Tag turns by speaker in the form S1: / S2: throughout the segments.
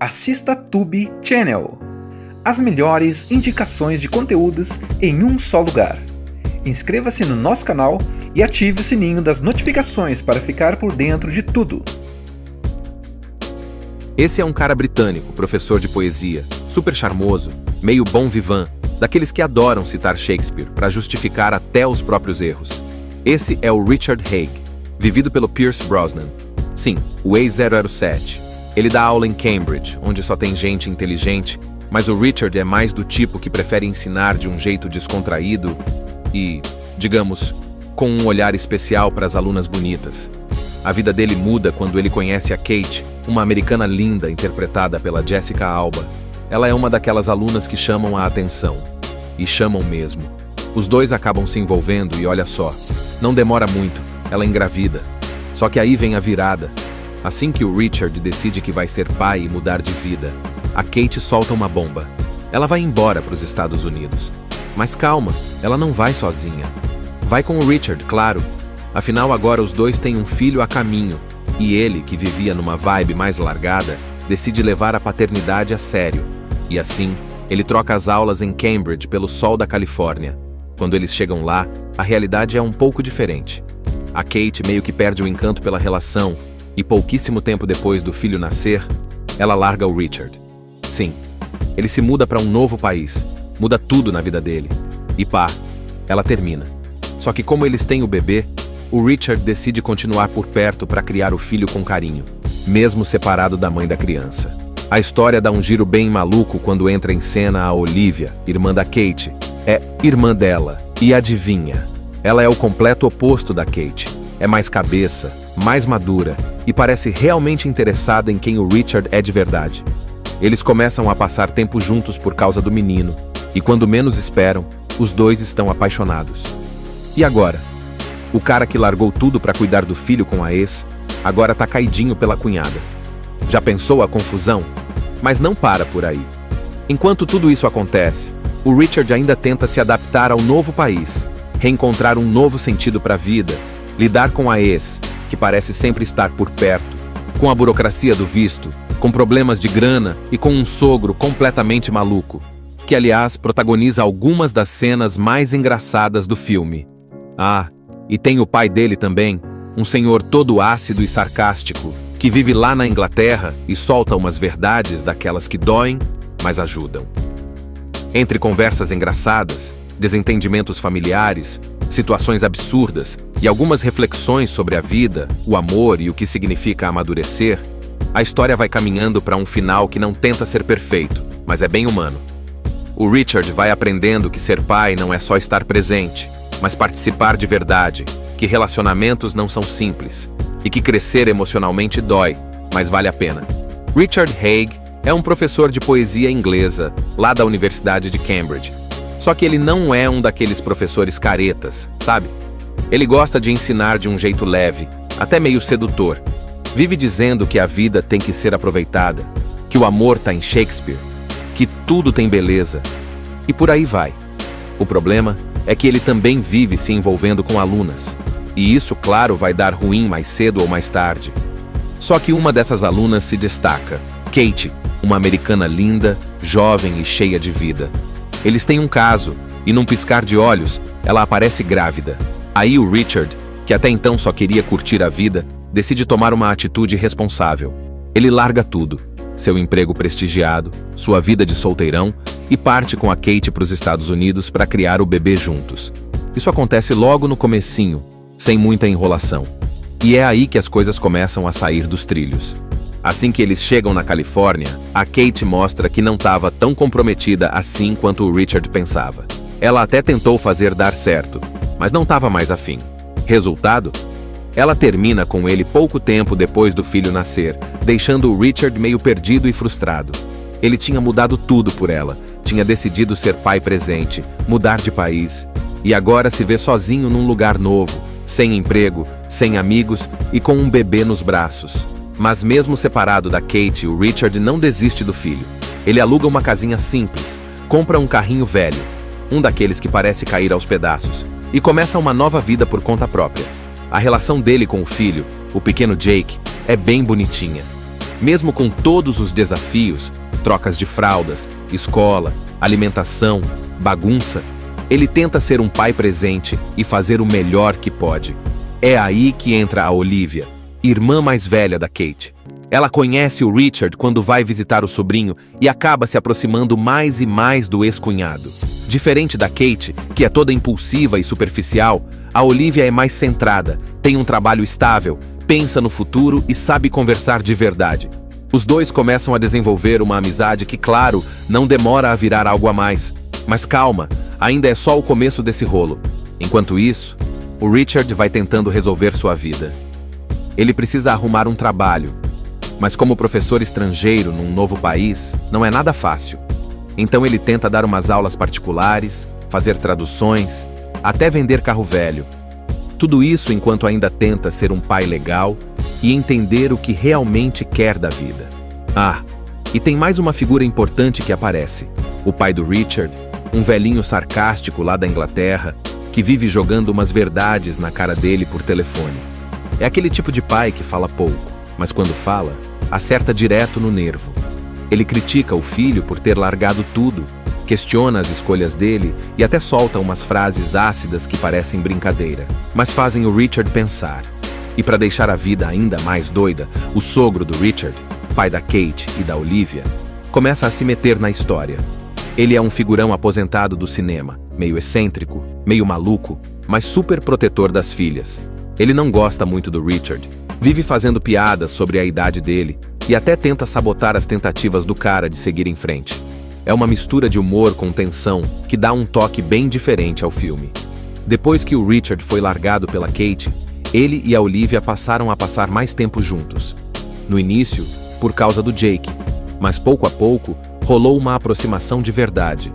S1: assista Tube Channel. As melhores indicações de conteúdos em um só lugar. Inscreva-se no nosso canal e ative o sininho das notificações para ficar por dentro de tudo.
S2: Esse é um cara britânico, professor de poesia, super charmoso, meio bon vivant, daqueles que adoram citar Shakespeare para justificar até os próprios erros. Esse é o Richard Haig, vivido pelo Pierce Brosnan. Sim, o ex-007. Ele dá aula em Cambridge, onde só tem gente inteligente, mas o Richard é mais do tipo que prefere ensinar de um jeito descontraído e, digamos, com um olhar especial para as alunas bonitas. A vida dele muda quando ele conhece a Kate, uma americana linda interpretada pela Jessica Alba. Ela é uma daquelas alunas que chamam a atenção. E chamam mesmo. Os dois acabam se envolvendo e olha só, não demora muito, ela engravida. Só que aí vem a virada. Assim que o Richard decide que vai ser pai e mudar de vida, a Kate solta uma bomba. Ela vai embora para os Estados Unidos. Mas calma, ela não vai sozinha. Vai com o Richard, claro. Afinal, agora os dois têm um filho a caminho. E ele, que vivia numa vibe mais largada, decide levar a paternidade a sério. E assim, ele troca as aulas em Cambridge pelo sol da Califórnia. Quando eles chegam lá, a realidade é um pouco diferente. A Kate meio que perde o encanto pela relação, e pouquíssimo tempo depois do filho nascer, ela larga o Richard. Sim, ele se muda para um novo país, muda tudo na vida dele. E pá, ela termina. Só que como eles têm o bebê, o Richard decide continuar por perto para criar o filho com carinho, mesmo separado da mãe da criança. A história dá um giro bem maluco quando entra em cena a Olivia, irmã da Kate. É irmã dela. E adivinha? Ela é o completo oposto da Kate. É mais cabeça, mais madura e parece realmente interessada em quem o Richard é de verdade. Eles começam a passar tempo juntos por causa do menino, e quando menos esperam, os dois estão apaixonados. E agora? O cara que largou tudo para cuidar do filho com a ex, agora tá caidinho pela cunhada. Já pensou a confusão? Mas não para por aí. Enquanto tudo isso acontece, o Richard ainda tenta se adaptar ao novo país, reencontrar um novo sentido para a vida, lidar com a ex, que parece sempre estar por perto, com a burocracia do visto, com problemas de grana e com um sogro completamente maluco, que aliás protagoniza algumas das cenas mais engraçadas do filme. Ah, e tem o pai dele também, um senhor todo ácido e sarcástico, que vive lá na Inglaterra e solta umas verdades daquelas que doem, mas ajudam. Entre conversas engraçadas, desentendimentos familiares, situações absurdas e algumas reflexões sobre a vida, o amor e o que significa amadurecer, a história vai caminhando para um final que não tenta ser perfeito, mas é bem humano. O Richard vai aprendendo que ser pai não é só estar presente, mas participar de verdade, que relacionamentos não são simples, e que crescer emocionalmente dói, mas vale a pena. Richard Haig é um professor de poesia inglesa, lá da Universidade de Cambridge. Só que ele não é um daqueles professores caretas, sabe? Ele gosta de ensinar de um jeito leve, até meio sedutor. Vive dizendo que a vida tem que ser aproveitada, que o amor tá em Shakespeare, que tudo tem beleza. E por aí vai. O problema é que ele também vive se envolvendo com alunas. E isso, claro, vai dar ruim mais cedo ou mais tarde. Só que uma dessas alunas se destaca, Kate, uma americana linda, jovem e cheia de vida. Eles têm um caso, e num piscar de olhos, ela aparece grávida. Aí o Richard, que até então só queria curtir a vida, decide tomar uma atitude responsável. Ele larga tudo, seu emprego prestigiado, sua vida de solteirão, e parte com a Kate para os Estados Unidos para criar o bebê juntos. Isso acontece logo no comecinho, sem muita enrolação. E é aí que as coisas começam a sair dos trilhos. Assim que eles chegam na Califórnia, a Kate mostra que não estava tão comprometida assim quanto o Richard pensava. Ela até tentou fazer dar certo, mas não estava mais afim. Resultado? Ela termina com ele pouco tempo depois do filho nascer, deixando o Richard meio perdido e frustrado. Ele tinha mudado tudo por ela, tinha decidido ser pai presente, mudar de país, e agora se vê sozinho num lugar novo, sem emprego, sem amigos e com um bebê nos braços. Mas mesmo separado da Kate, o Richard não desiste do filho. Ele aluga uma casinha simples, compra um carrinho velho, um daqueles que parece cair aos pedaços, e começa uma nova vida por conta própria. A relação dele com o filho, o pequeno Jake, é bem bonitinha. Mesmo com todos os desafios, trocas de fraldas, escola, alimentação, bagunça, ele tenta ser um pai presente e fazer o melhor que pode. É aí que entra a Olivia, irmã mais velha da Kate. Ela conhece o Richard quando vai visitar o sobrinho e acaba se aproximando mais e mais do ex-cunhado. Diferente da Kate, que é toda impulsiva e superficial, a Olivia é mais centrada, tem um trabalho estável, pensa no futuro e sabe conversar de verdade. Os dois começam a desenvolver uma amizade que, claro, não demora a virar algo a mais. Mas calma, ainda é só o começo desse rolo. Enquanto isso, o Richard vai tentando resolver sua vida. Ele precisa arrumar um trabalho, mas como professor estrangeiro num novo país, não é nada fácil. Então ele tenta dar umas aulas particulares, fazer traduções, até vender carro velho. Tudo isso enquanto ainda tenta ser um pai legal e entender o que realmente quer da vida. Ah, e tem mais uma figura importante que aparece. O pai do Richard, um velhinho sarcástico lá da Inglaterra, que vive jogando umas verdades na cara dele por telefone. É aquele tipo de pai que fala pouco, mas quando fala, acerta direto no nervo. Ele critica o filho por ter largado tudo, questiona as escolhas dele e até solta umas frases ácidas que parecem brincadeira, mas fazem o Richard pensar. E para deixar a vida ainda mais doida, o sogro do Richard, pai da Kate e da Olivia, começa a se meter na história. Ele é um figurão aposentado do cinema, meio excêntrico, meio maluco, mas super protetor das filhas. Ele não gosta muito do Richard, vive fazendo piadas sobre a idade dele e até tenta sabotar as tentativas do cara de seguir em frente. É uma mistura de humor com tensão que dá um toque bem diferente ao filme. Depois que o Richard foi largado pela Kate, ele e a Olivia passaram a passar mais tempo juntos. No início, por causa do Jake, mas pouco a pouco, rolou uma aproximação de verdade.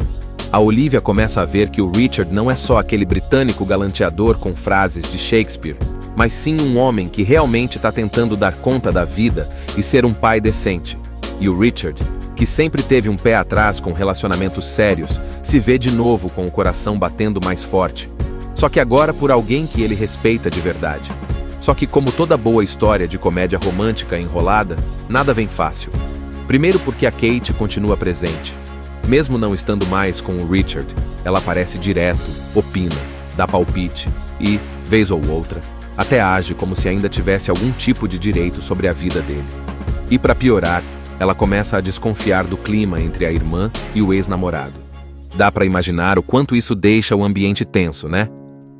S2: A Olivia começa a ver que o Richard não é só aquele britânico galanteador com frases de Shakespeare, mas sim um homem que realmente está tentando dar conta da vida e ser um pai decente. E o Richard, que sempre teve um pé atrás com relacionamentos sérios, se vê de novo com o coração batendo mais forte. Só que agora por alguém que ele respeita de verdade. Só que como toda boa história de comédia romântica enrolada, nada vem fácil. Primeiro porque a Kate continua presente. Mesmo não estando mais com o Richard, ela aparece direto, opina, dá palpite e, vez ou outra, até age como se ainda tivesse algum tipo de direito sobre a vida dele. E para piorar, ela começa a desconfiar do clima entre a irmã e o ex-namorado. Dá para imaginar o quanto isso deixa o ambiente tenso, né?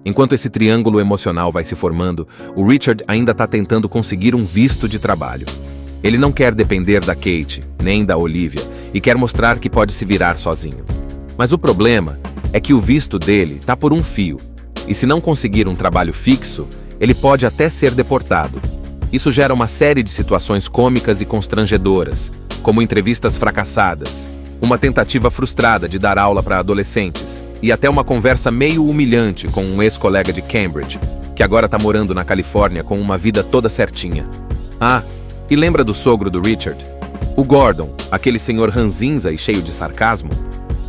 S2: Enquanto esse triângulo emocional vai se formando, o Richard ainda está tentando conseguir um visto de trabalho. Ele não quer depender da Kate, nem da Olivia, e quer mostrar que pode se virar sozinho. Mas o problema é que o visto dele está por um fio, e se não conseguir um trabalho fixo, ele pode até ser deportado. Isso gera uma série de situações cômicas e constrangedoras, como entrevistas fracassadas, uma tentativa frustrada de dar aula para adolescentes, e até uma conversa meio humilhante com um ex-colega de Cambridge, que agora está morando na Califórnia com uma vida toda certinha. Ah, e lembra do sogro do Richard? O Gordon, aquele senhor ranzinza e cheio de sarcasmo?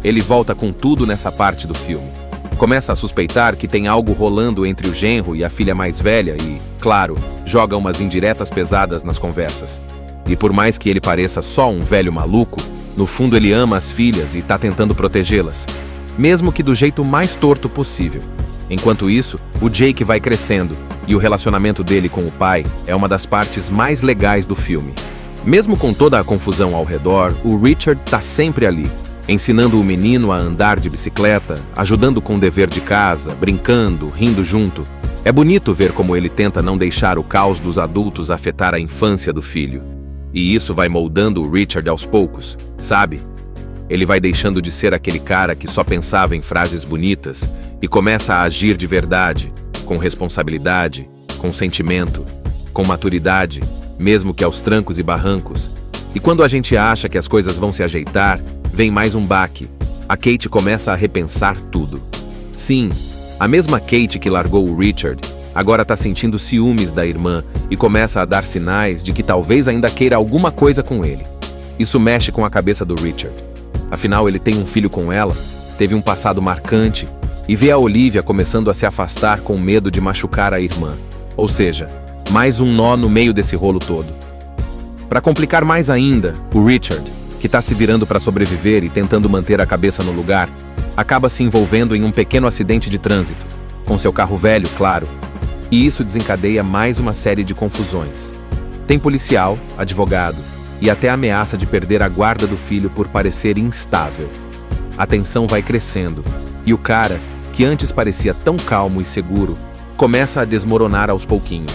S2: Ele volta com tudo nessa parte do filme. Começa a suspeitar que tem algo rolando entre o genro e a filha mais velha e, claro, joga umas indiretas pesadas nas conversas. E por mais que ele pareça só um velho maluco, no fundo ele ama as filhas e está tentando protegê-las, mesmo que do jeito mais torto possível. Enquanto isso, o Jake vai crescendo, e o relacionamento dele com o pai é uma das partes mais legais do filme. Mesmo com toda a confusão ao redor, o Richard tá sempre ali, ensinando o menino a andar de bicicleta, ajudando com o dever de casa, brincando, rindo junto. É bonito ver como ele tenta não deixar o caos dos adultos afetar a infância do filho. E isso vai moldando o Richard aos poucos, sabe? Ele vai deixando de ser aquele cara que só pensava em frases bonitas e começa a agir de verdade, com responsabilidade, com sentimento, com maturidade, mesmo que aos trancos e barrancos. E quando a gente acha que as coisas vão se ajeitar, vem mais um baque. A Kate começa a repensar tudo. Sim, a mesma Kate que largou o Richard, agora está sentindo ciúmes da irmã e começa a dar sinais de que talvez ainda queira alguma coisa com ele. Isso mexe com a cabeça do Richard. Afinal, ele tem um filho com ela, teve um passado marcante e vê a Olivia começando a se afastar com medo de machucar a irmã. Ou seja, mais um nó no meio desse rolo todo. Para complicar mais ainda, o Richard, que está se virando para sobreviver e tentando manter a cabeça no lugar, acaba se envolvendo em um pequeno acidente de trânsito, com seu carro velho, claro, e isso desencadeia mais uma série de confusões. Tem policial, advogado e até ameaça de perder a guarda do filho por parecer instável. A tensão vai crescendo e o cara, que antes parecia tão calmo e seguro, começa a desmoronar aos pouquinhos.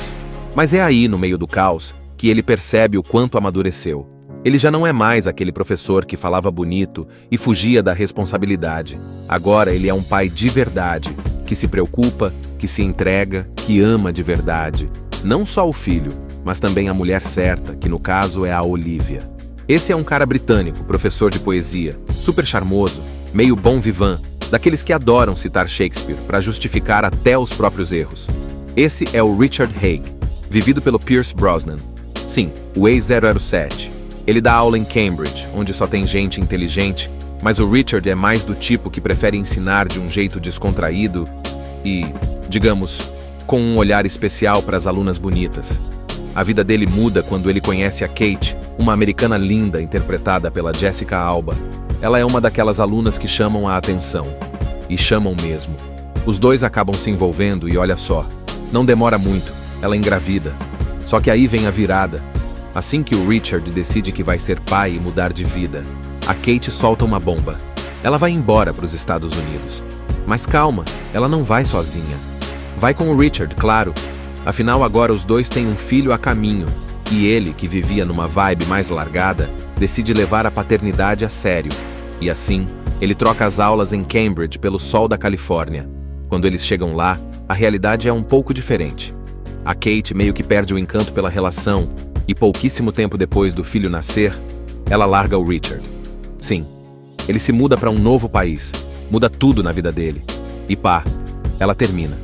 S2: Mas é aí, no meio do caos, que ele percebe o quanto amadureceu. Ele já não é mais aquele professor que falava bonito e fugia da responsabilidade. Agora ele é um pai de verdade, que se preocupa, que se entrega, que ama de verdade. Não só o filho, mas também a mulher certa, que no caso é a Olivia. Esse é um cara britânico, professor de poesia, super charmoso, meio bon vivant, daqueles que adoram citar Shakespeare para justificar até os próprios erros. Esse é o Richard Haig, vivido pelo Pierce Brosnan. Sim, o ex-007. Ele dá aula em Cambridge, onde só tem gente inteligente, mas o Richard é mais do tipo que prefere ensinar de um jeito descontraído e, digamos, com um olhar especial para as alunas bonitas. A vida dele muda quando ele conhece a Kate, uma americana linda interpretada pela Jessica Alba. Ela é uma daquelas alunas que chamam a atenção. E chamam mesmo. Os dois acabam se envolvendo e olha só, não demora muito, ela engravida. Só que aí vem a virada. Assim que o Richard decide que vai ser pai e mudar de vida, a Kate solta uma bomba. Ela vai embora para os Estados Unidos. Mas calma, ela não vai sozinha. Vai com o Richard, claro. Afinal, agora os dois têm um filho a caminho. E ele, que vivia numa vibe mais largada, decide levar a paternidade a sério. E assim, ele troca as aulas em Cambridge pelo sol da Califórnia. Quando eles chegam lá, a realidade é um pouco diferente. A Kate meio que perde o encanto pela relação, e pouquíssimo tempo depois do filho nascer, ela larga o Richard. Sim, ele se muda para um novo país, muda tudo na vida dele. E pá, ela termina.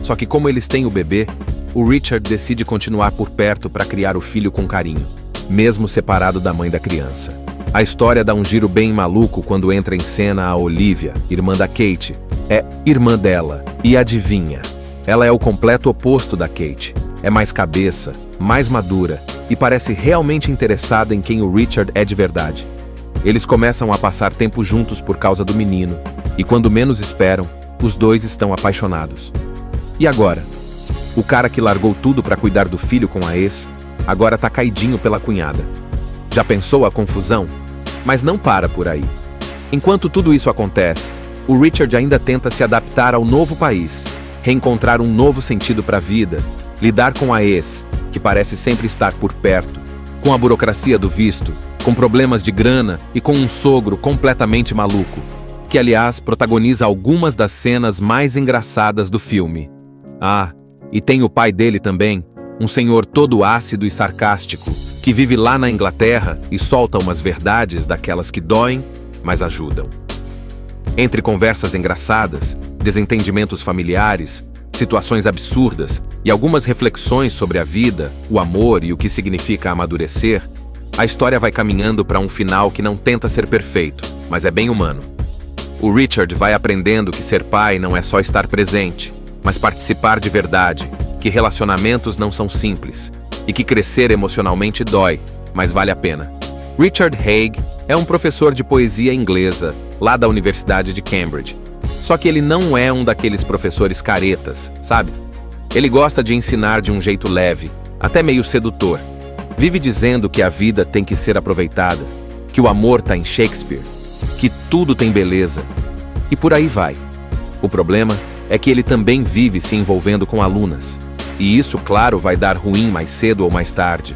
S2: Só que como eles têm o bebê, o Richard decide continuar por perto para criar o filho com carinho, mesmo separado da mãe da criança. A história dá um giro bem maluco quando entra em cena a Olivia, irmã da Kate. É irmã dela, e adivinha? Ela é o completo oposto da Kate. É mais cabeça, mais madura e parece realmente interessada em quem o Richard é de verdade. Eles começam a passar tempo juntos por causa do menino, e quando menos esperam, os dois estão apaixonados. E agora? O cara que largou tudo para cuidar do filho com a ex, agora tá caidinho pela cunhada. Já pensou a confusão? Mas não para por aí. Enquanto tudo isso acontece, o Richard ainda tenta se adaptar ao novo país, reencontrar um novo sentido para a vida, lidar com a ex, que parece sempre estar por perto, com a burocracia do visto, com problemas de grana e com um sogro completamente maluco, que aliás protagoniza algumas das cenas mais engraçadas do filme. Ah, e tem o pai dele também, um senhor todo ácido e sarcástico, que vive lá na Inglaterra e solta umas verdades daquelas que doem, mas ajudam. Entre conversas engraçadas, desentendimentos familiares, situações absurdas e algumas reflexões sobre a vida, o amor e o que significa amadurecer, a história vai caminhando para um final que não tenta ser perfeito, mas é bem humano. O Richard vai aprendendo que ser pai não é só estar presente, mas participar de verdade, que relacionamentos não são simples e que crescer emocionalmente dói, mas vale a pena. Richard Haig é um professor de poesia inglesa, lá da Universidade de Cambridge. Só que ele não é um daqueles professores caretas, sabe? Ele gosta de ensinar de um jeito leve, até meio sedutor. Vive dizendo que a vida tem que ser aproveitada, que o amor tá em Shakespeare, que tudo tem beleza. E por aí vai. O problema é que ele também vive se envolvendo com alunas. E isso, claro, vai dar ruim mais cedo ou mais tarde.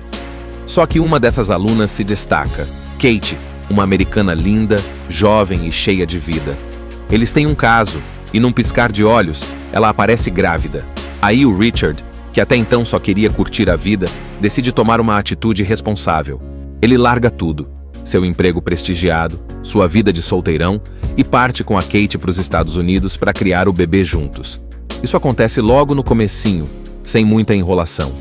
S2: Só que uma dessas alunas se destaca, Kate, uma americana linda, jovem e cheia de vida. Eles têm um caso, e num piscar de olhos, ela aparece grávida. Aí o Richard, que até então só queria curtir a vida, decide tomar uma atitude responsável. Ele larga tudo, seu emprego prestigiado, sua vida de solteirão, e parte com a Kate para os Estados Unidos para criar o bebê juntos. Isso acontece logo no comecinho, sem muita enrolação.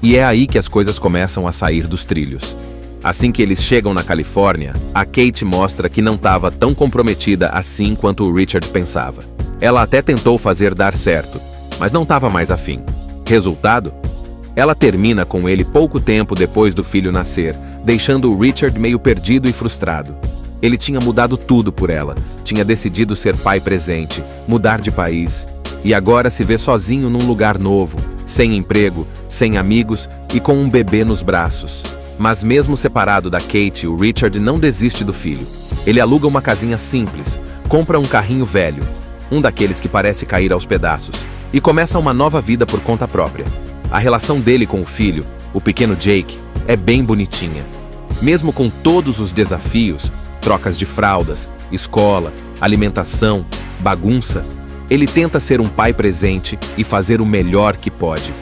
S2: E é aí que as coisas começam a sair dos trilhos. Assim que eles chegam na Califórnia, a Kate mostra que não estava tão comprometida assim quanto o Richard pensava. Ela até tentou fazer dar certo, mas não estava mais afim. Resultado? Ela termina com ele pouco tempo depois do filho nascer, deixando o Richard meio perdido e frustrado. Ele tinha mudado tudo por ela, tinha decidido ser pai presente, mudar de país, e agora se vê sozinho num lugar novo, sem emprego, sem amigos e com um bebê nos braços. Mas mesmo separado da Kate, o Richard não desiste do filho. Ele aluga uma casinha simples, compra um carrinho velho, um daqueles que parece cair aos pedaços, e começa uma nova vida por conta própria. A relação dele com o filho, o pequeno Jake, é bem bonitinha. Mesmo com todos os desafios, trocas de fraldas, escola, alimentação, bagunça, ele tenta ser um pai presente e fazer o melhor que pode.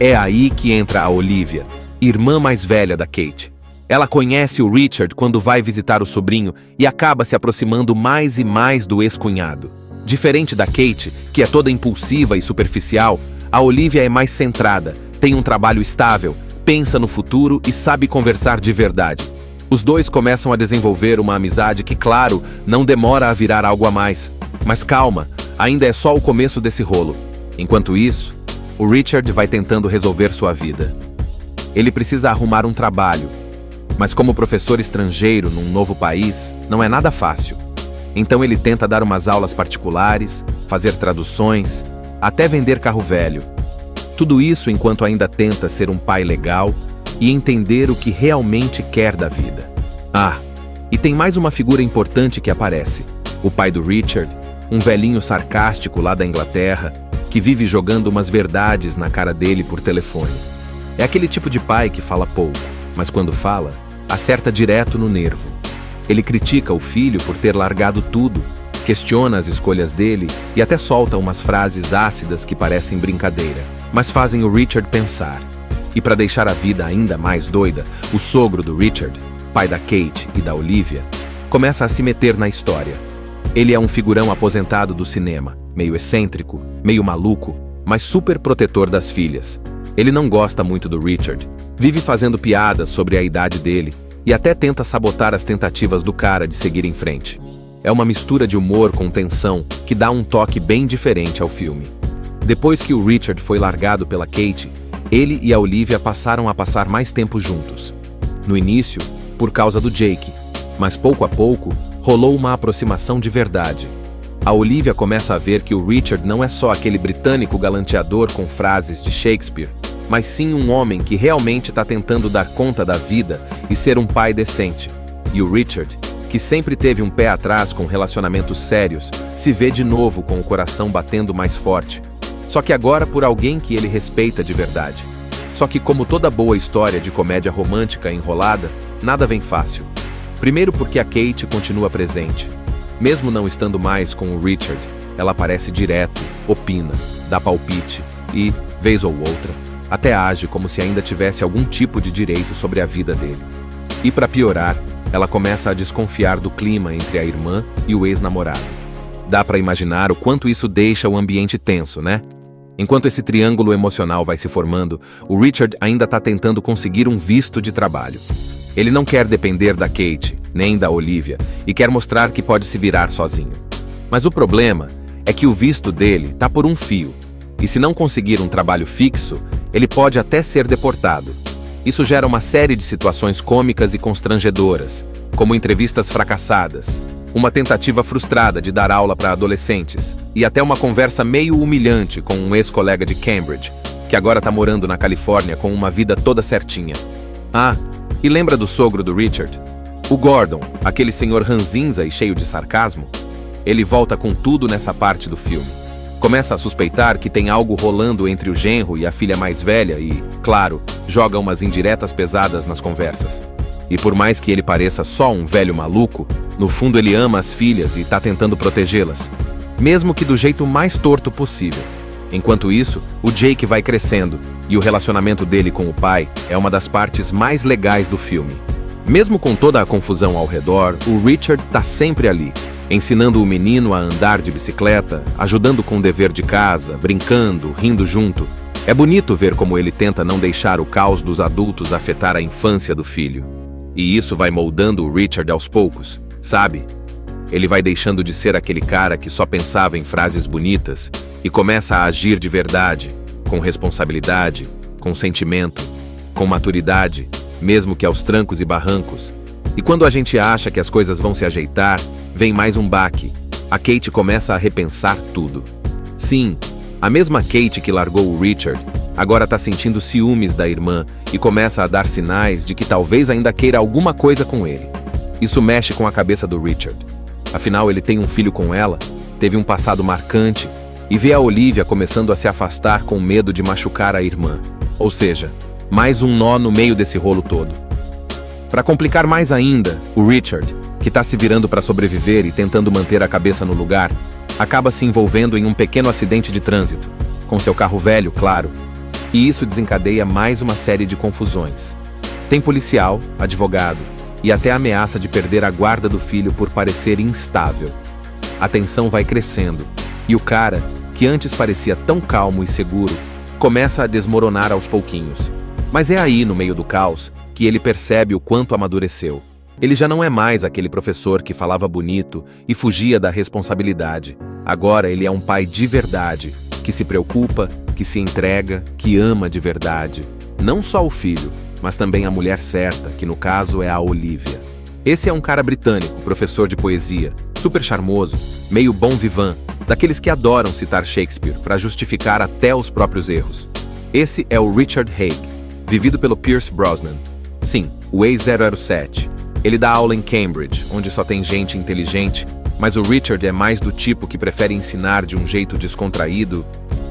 S2: É aí que entra a Olivia, irmã mais velha da Kate. Ela conhece o Richard quando vai visitar o sobrinho e acaba se aproximando mais e mais do ex-cunhado. Diferente da Kate, que é toda impulsiva e superficial, a Olivia é mais centrada, tem um trabalho estável, pensa no futuro e sabe conversar de verdade. Os dois começam a desenvolver uma amizade que, claro, não demora a virar algo a mais. Mas calma, ainda é só o começo desse rolo. Enquanto isso, o Richard vai tentando resolver sua vida. Ele precisa arrumar um trabalho, mas como professor estrangeiro num novo país, não é nada fácil. Então ele tenta dar umas aulas particulares, fazer traduções, até vender carro velho. Tudo isso enquanto ainda tenta ser um pai legal e entender o que realmente quer da vida. Ah, e tem mais uma figura importante que aparece. O pai do Richard, um velhinho sarcástico lá da Inglaterra, que vive jogando umas verdades na cara dele por telefone. É aquele tipo de pai que fala pouco, mas quando fala, acerta direto no nervo. Ele critica o filho por ter largado tudo, questiona as escolhas dele e até solta umas frases ácidas que parecem brincadeira, mas fazem o Richard pensar. E para deixar a vida ainda mais doida, o sogro do Richard, pai da Kate e da Olivia, começa a se meter na história. Ele é um figurão aposentado do cinema, meio excêntrico, meio maluco, mas super protetor das filhas. Ele não gosta muito do Richard, vive fazendo piadas sobre a idade dele e até tenta sabotar as tentativas do cara de seguir em frente. É uma mistura de humor com tensão que dá um toque bem diferente ao filme. Depois que o Richard foi largado pela Kate, ele e a Olivia passaram a passar mais tempo juntos. No início, por causa do Jake, mas pouco a pouco, rolou uma aproximação de verdade. A Olivia começa a ver que o Richard não é só aquele britânico galanteador com frases de Shakespeare, mas sim um homem que realmente está tentando dar conta da vida e ser um pai decente. E o Richard, que sempre teve um pé atrás com relacionamentos sérios, se vê de novo com o coração batendo mais forte. Só que agora por alguém que ele respeita de verdade. Só que como toda boa história de comédia romântica enrolada, nada vem fácil. Primeiro porque a Kate continua presente. Mesmo não estando mais com o Richard, ela aparece direto, opina, dá palpite e, vez ou outra, até age como se ainda tivesse algum tipo de direito sobre a vida dele. E para piorar, ela começa a desconfiar do clima entre a irmã e o ex-namorado. Dá para imaginar o quanto isso deixa o ambiente tenso, né? Enquanto esse triângulo emocional vai se formando, o Richard ainda está tentando conseguir um visto de trabalho. Ele não quer depender da Kate, nem da Olivia, e quer mostrar que pode se virar sozinho. Mas o problema é que o visto dele está por um fio, e se não conseguir um trabalho fixo, ele pode até ser deportado. Isso gera uma série de situações cômicas e constrangedoras, como entrevistas fracassadas, uma tentativa frustrada de dar aula para adolescentes e até uma conversa meio humilhante com um ex-colega de Cambridge, que agora está morando na Califórnia com uma vida toda certinha. Ah, e lembra do sogro do Richard? O Gordon, aquele senhor ranzinza e cheio de sarcasmo? Ele volta com tudo nessa parte do filme. Começa a suspeitar que tem algo rolando entre o genro e a filha mais velha e, claro, joga umas indiretas pesadas nas conversas. E por mais que ele pareça só um velho maluco, no fundo ele ama as filhas e está tentando protegê-las, mesmo que do jeito mais torto possível. Enquanto isso, o Jake vai crescendo e o relacionamento dele com o pai é uma das partes mais legais do filme. Mesmo com toda a confusão ao redor, o Richard está sempre ali, ensinando o menino a andar de bicicleta, ajudando com o dever de casa, brincando, rindo junto. É bonito ver como ele tenta não deixar o caos dos adultos afetar a infância do filho. E isso vai moldando o Richard aos poucos, sabe? Ele vai deixando de ser aquele cara que só pensava em frases bonitas e começa a agir de verdade, com responsabilidade, com sentimento, com maturidade mesmo que aos trancos e barrancos. E quando a gente acha que as coisas vão se ajeitar, vem mais um baque. A Kate começa a repensar tudo. Sim, a mesma Kate que largou o Richard, agora está sentindo ciúmes da irmã e começa a dar sinais de que talvez ainda queira alguma coisa com ele. Isso mexe com a cabeça do Richard. Afinal, ele tem um filho com ela, teve um passado marcante e vê a Olivia começando a se afastar com medo de machucar a irmã. Ou seja, mais um nó no meio desse rolo todo. Para complicar mais ainda, o Richard, que está se virando para sobreviver e tentando manter a cabeça no lugar, acaba se envolvendo em um pequeno acidente de trânsito, com seu carro velho, claro, e isso desencadeia mais uma série de confusões. Tem policial, advogado e até ameaça de perder a guarda do filho por parecer instável. A tensão vai crescendo e o cara, que antes parecia tão calmo e seguro, começa a desmoronar aos pouquinhos. Mas é aí, no meio do caos, que ele percebe o quanto amadureceu. Ele já não é mais aquele professor que falava bonito e fugia da responsabilidade. Agora ele é um pai de verdade, que se preocupa, que se entrega, que ama de verdade. Não só o filho, mas também a mulher certa, que no caso é a Olivia. Esse é um cara britânico, professor de poesia, super charmoso, meio bon vivant, daqueles que adoram citar Shakespeare para justificar até os próprios erros. Esse é o Richard Haig, vivido pelo Pierce Brosnan. Sim, o ex-007. Ele dá aula em Cambridge, onde só tem gente inteligente, mas o Richard é mais do tipo que prefere ensinar de um jeito descontraído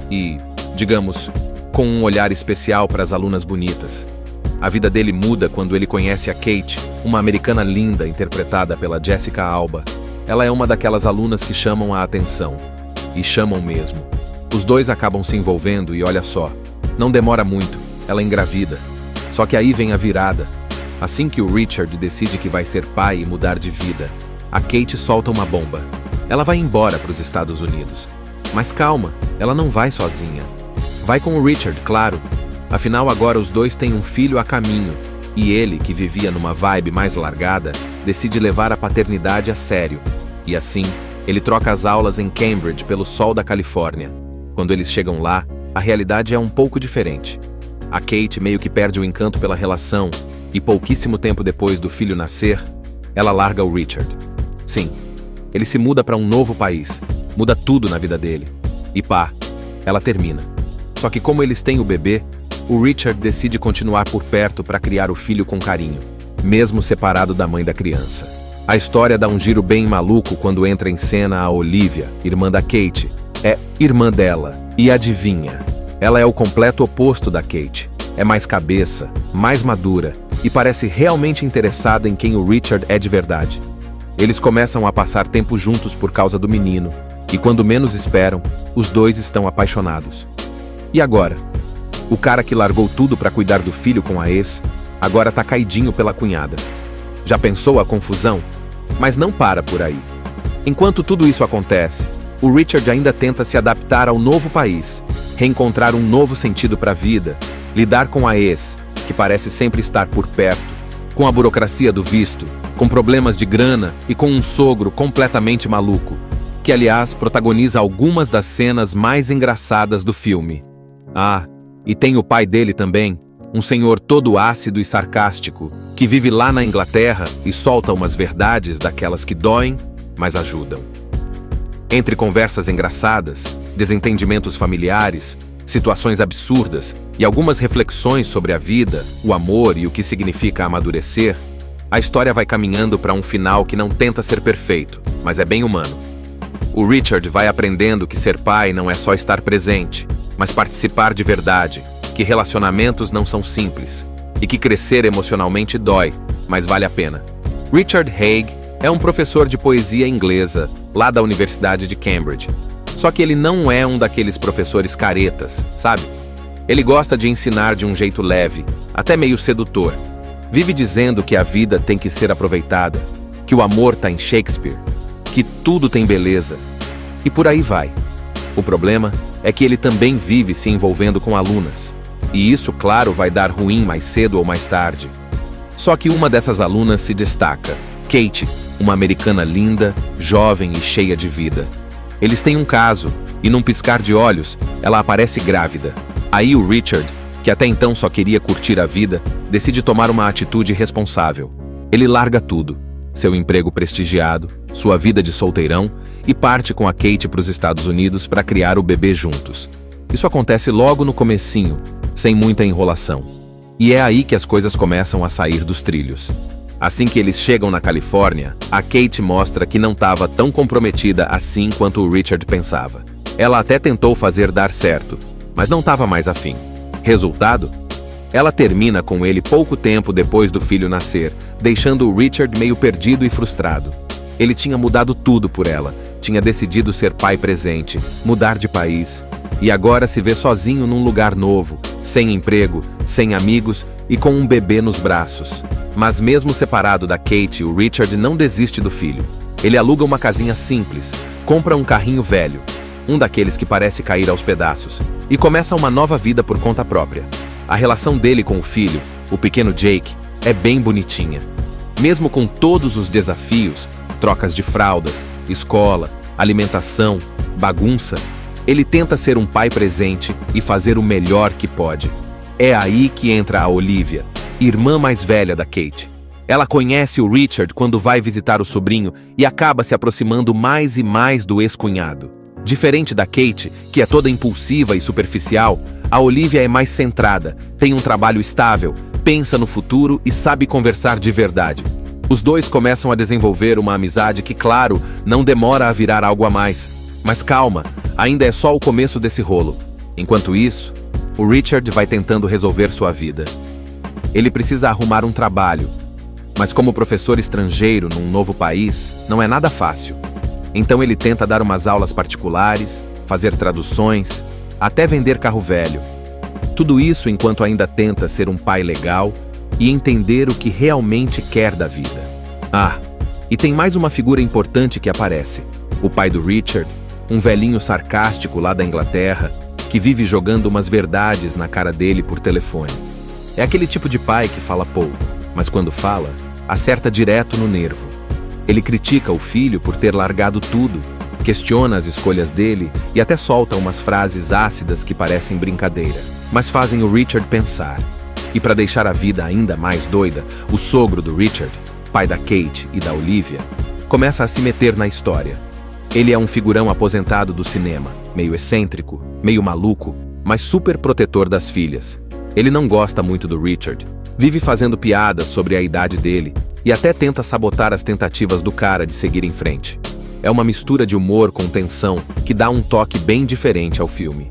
S2: e, digamos, com um olhar especial para as alunas bonitas. A vida dele muda quando ele conhece a Kate, uma americana linda interpretada pela Jessica Alba. Ela é uma daquelas alunas que chamam a atenção. E chamam mesmo. Os dois acabam se envolvendo e olha só, não demora muito, ela engravida. Só que aí vem a virada. Assim que o Richard decide que vai ser pai e mudar de vida, a Kate solta uma bomba. Ela vai embora para os Estados Unidos. Mas calma, ela não vai sozinha. Vai com o Richard, claro. Afinal, agora os dois têm um filho a caminho. E ele, que vivia numa vibe mais largada, decide levar a paternidade a sério. E assim, ele troca as aulas em Cambridge pelo sol da Califórnia. Quando eles chegam lá, a realidade é um pouco diferente. A Kate meio que perde o encanto pela relação, e pouquíssimo tempo depois do filho nascer, ela larga o Richard. Sim, ele se muda para um novo país, muda tudo na vida dele. E pá, ela termina. Só que como eles têm o bebê, o Richard decide continuar por perto para criar o filho com carinho, mesmo separado da mãe da criança. A história dá um giro bem maluco quando entra em cena a Olivia, irmã da Kate. É irmã dela. E adivinha? Ela é o completo oposto da Kate. É mais cabeça, mais madura e parece realmente interessada em quem o Richard é de verdade. Eles começam a passar tempo juntos por causa do menino, e quando menos esperam, os dois estão apaixonados. E agora? O cara que largou tudo para cuidar do filho com a ex, agora tá caidinho pela cunhada. Já pensou a confusão? Mas não para por aí. Enquanto tudo isso acontece, o Richard ainda tenta se adaptar ao novo país, reencontrar um novo sentido para a vida, lidar com a ex, que parece sempre estar por perto, com a burocracia do visto, com problemas de grana e com um sogro completamente maluco, que aliás protagoniza algumas das cenas mais engraçadas do filme. Ah, e tem o pai dele também, um senhor todo ácido e sarcástico, que vive lá na Inglaterra e solta umas verdades daquelas que doem, mas ajudam. Entre conversas engraçadas, desentendimentos familiares, situações absurdas e algumas reflexões sobre a vida, o amor e o que significa amadurecer, a história vai caminhando para um final que não tenta ser perfeito, mas é bem humano. O Richard vai aprendendo que ser pai não é só estar presente, mas participar de verdade, que relacionamentos não são simples e que crescer emocionalmente dói, mas vale a pena. Richard Haig é um professor de poesia inglesa, lá da Universidade de Cambridge. Só que ele não é um daqueles professores caretas, sabe? Ele gosta de ensinar de um jeito leve, até meio sedutor. Vive dizendo que a vida tem que ser aproveitada, que o amor tá em Shakespeare, que tudo tem beleza. E por aí vai. O problema é que ele também vive se envolvendo com alunas. E isso, claro, vai dar ruim mais cedo ou mais tarde. Só que uma dessas alunas se destaca. Kate, uma americana linda, jovem e cheia de vida. Eles têm um caso, e num piscar de olhos, ela aparece grávida. Aí o Richard, que até então só queria curtir a vida, decide tomar uma atitude responsável. Ele larga tudo, seu emprego prestigiado, sua vida de solteirão, e parte com a Kate para os Estados Unidos para criar o bebê juntos. Isso acontece logo no comecinho, sem muita enrolação. E é aí que as coisas começam a sair dos trilhos. Assim que eles chegam na Califórnia, a Kate mostra que não estava tão comprometida assim quanto o Richard pensava. Ela até tentou fazer dar certo, mas não estava mais afim. Resultado? Ela termina com ele pouco tempo depois do filho nascer, deixando o Richard meio perdido e frustrado. Ele tinha mudado tudo por ela, tinha decidido ser pai presente, mudar de país, e agora se vê sozinho num lugar novo, sem emprego, sem amigos e com um bebê nos braços. Mas mesmo separado da Kate, o Richard não desiste do filho. Ele aluga uma casinha simples, compra um carrinho velho, um daqueles que parece cair aos pedaços, e começa uma nova vida por conta própria. A relação dele com o filho, o pequeno Jake, é bem bonitinha. Mesmo com todos os desafios, trocas de fraldas, escola, alimentação, bagunça, ele tenta ser um pai presente e fazer o melhor que pode. É aí que entra a Olivia, irmã mais velha da Kate. Ela conhece o Richard quando vai visitar o sobrinho e acaba se aproximando mais e mais do ex-cunhado. Diferente da Kate, que é toda impulsiva e superficial, a Olivia é mais centrada, tem um trabalho estável, pensa no futuro e sabe conversar de verdade. Os dois começam a desenvolver uma amizade que, claro, não demora a virar algo a mais. Mas calma, ainda é só o começo desse rolo. Enquanto isso, o Richard vai tentando resolver sua vida. Ele precisa arrumar um trabalho, mas como professor estrangeiro num novo país, não é nada fácil. Então ele tenta dar umas aulas particulares, fazer traduções, até vender carro velho. Tudo isso enquanto ainda tenta ser um pai legal e entender o que realmente quer da vida. Ah, e tem mais uma figura importante que aparece. O pai do Richard, um velhinho sarcástico lá da Inglaterra, que vive jogando umas verdades na cara dele por telefone. É aquele tipo de pai que fala pouco, mas quando fala, acerta direto no nervo. Ele critica o filho por ter largado tudo, questiona as escolhas dele e até solta umas frases ácidas que parecem brincadeira, mas fazem o Richard pensar. E para deixar a vida ainda mais doida, o sogro do Richard, pai da Kate e da Olivia, começa a se meter na história. Ele é um figurão aposentado do cinema, meio excêntrico, meio maluco, mas super protetor das filhas. Ele não gosta muito do Richard, vive fazendo piadas sobre a idade dele e até tenta sabotar as tentativas do cara de seguir em frente. É uma mistura de humor com tensão que dá um toque bem diferente ao filme.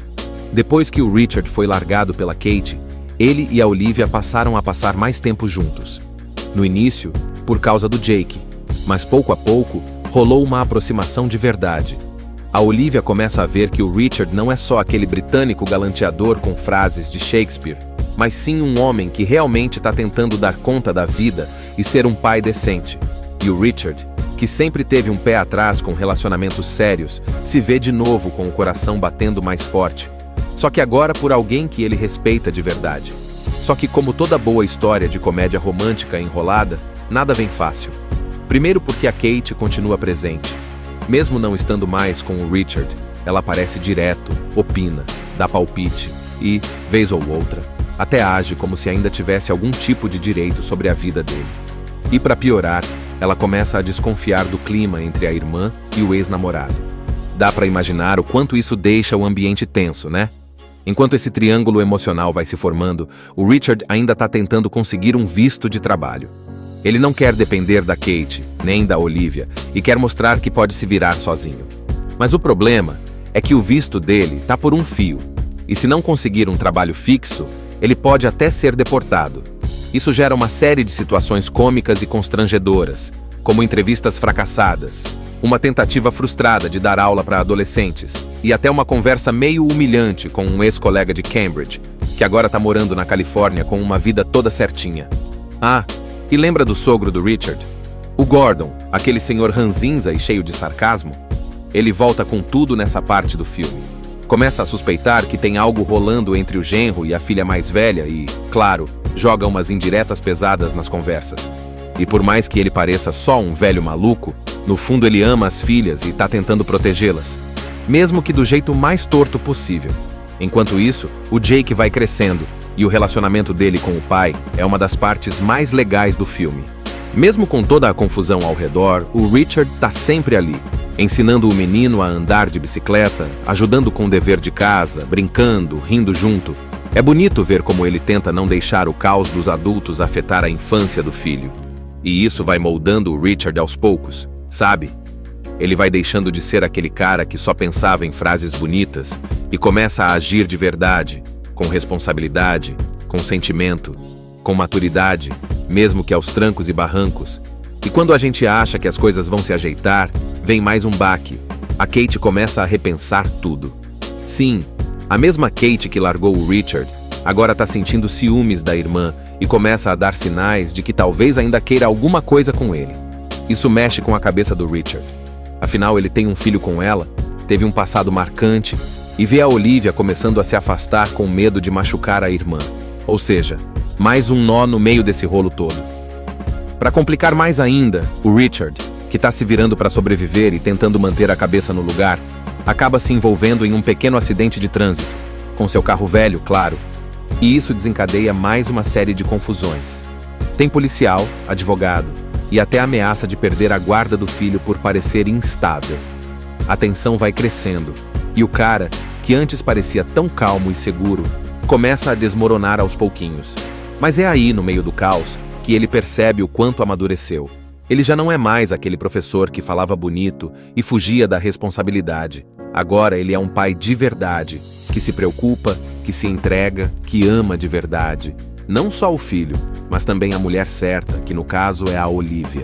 S2: Depois que o Richard foi largado pela Kate, ele e a Olivia passaram a passar mais tempo juntos. No início, por causa do Jake, mas pouco a pouco, rolou uma aproximação de verdade. A Olivia começa a ver que o Richard não é só aquele britânico galanteador com frases de Shakespeare, mas sim um homem que realmente está tentando dar conta da vida e ser um pai decente. E o Richard, que sempre teve um pé atrás com relacionamentos sérios, se vê de novo com o coração batendo mais forte. Só que agora por alguém que ele respeita de verdade. Só que como toda boa história de comédia romântica enrolada, nada vem fácil. Primeiro porque a Kate continua presente. Mesmo não estando mais com o Richard, ela aparece direto, opina, dá palpite e, vez ou outra, até age como se ainda tivesse algum tipo de direito sobre a vida dele. E para piorar, ela começa a desconfiar do clima entre a irmã e o ex-namorado. Dá para imaginar o quanto isso deixa o ambiente tenso, né? Enquanto esse triângulo emocional vai se formando, o Richard ainda está tentando conseguir um visto de trabalho. Ele não quer depender da Kate, nem da Olivia, e quer mostrar que pode se virar sozinho. Mas o problema é que o visto dele está por um fio, e se não conseguir um trabalho fixo, ele pode até ser deportado. Isso gera uma série de situações cômicas e constrangedoras, como entrevistas fracassadas, uma tentativa frustrada de dar aula para adolescentes, e até uma conversa meio humilhante com um ex-colega de Cambridge, que agora está morando na Califórnia com uma vida toda certinha. Ah, e lembra do sogro do Richard? O Gordon, aquele senhor ranzinza e cheio de sarcasmo? Ele volta com tudo nessa parte do filme. Começa a suspeitar que tem algo rolando entre o genro e a filha mais velha e, claro, joga umas indiretas pesadas nas conversas. E por mais que ele pareça só um velho maluco, no fundo ele ama as filhas e está tentando protegê-las, mesmo que do jeito mais torto possível. Enquanto isso, o Jake vai crescendo, E o relacionamento dele com o pai é uma das partes mais legais do filme. Mesmo com toda a confusão ao redor, o Richard tá sempre ali, ensinando o menino a andar de bicicleta, ajudando com o dever de casa, brincando, rindo junto. É bonito ver como ele tenta não deixar o caos dos adultos afetar a infância do filho. E isso vai moldando o Richard aos poucos, sabe? Ele vai deixando de ser aquele cara que só pensava em frases bonitas e começa a agir de verdade, com responsabilidade, com sentimento, com maturidade, mesmo que aos trancos e barrancos. E quando a gente acha que as coisas vão se ajeitar, vem mais um baque. A Kate começa a repensar tudo. Sim, a mesma Kate que largou o Richard, agora tá sentindo ciúmes da irmã e começa a dar sinais de que talvez ainda queira alguma coisa com ele. Isso mexe com a cabeça do Richard. Afinal, ele tem um filho com ela, teve um passado marcante e vê a Olivia começando a se afastar com medo de machucar a irmã. Ou seja, mais um nó no meio desse rolo todo. Para complicar mais ainda, o Richard, que tá se virando para sobreviver e tentando manter a cabeça no lugar, acaba se envolvendo em um pequeno acidente de trânsito, com seu carro velho, claro. E isso desencadeia mais uma série de confusões. Tem policial, advogado e até ameaça de perder a guarda do filho por parecer instável. A tensão vai crescendo e o cara, que antes parecia tão calmo e seguro, começa a desmoronar aos pouquinhos. Mas é aí, no meio do caos, que ele percebe o quanto amadureceu. Ele já não é mais aquele professor que falava bonito e fugia da responsabilidade. Agora ele é um pai de verdade, que se preocupa, que se entrega, que ama de verdade. Não só o filho, mas também a mulher certa, que no caso é a Olivia.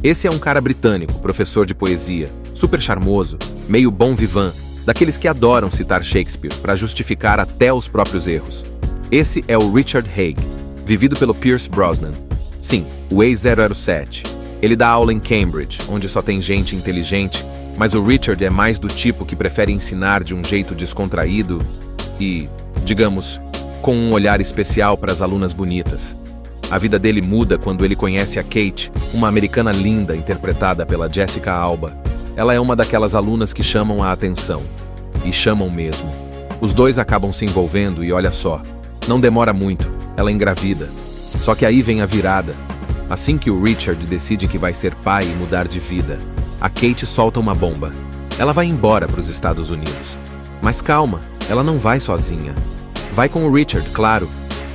S2: Esse é um cara britânico, professor de poesia, super charmoso, meio bon vivant, daqueles que adoram citar Shakespeare para justificar até os próprios erros. Esse é o Richard Haig, vivido pelo Pierce Brosnan. Sim, o ex-007. Ele dá aula em Cambridge, onde só tem gente inteligente, mas o Richard é mais do tipo que prefere ensinar de um jeito descontraído e, digamos, com um olhar especial para as alunas bonitas. A vida dele muda quando ele conhece a Kate, uma americana linda interpretada pela Jessica Alba. Ela é uma daquelas alunas que chamam a atenção. E chamam mesmo. Os dois acabam se envolvendo e olha só, não demora muito, ela engravida. Só que aí vem a virada. Assim que o Richard decide que vai ser pai e mudar de vida, a Kate solta uma bomba. Ela vai embora para os Estados Unidos. Mas calma, ela não vai sozinha. Vai com o Richard, claro.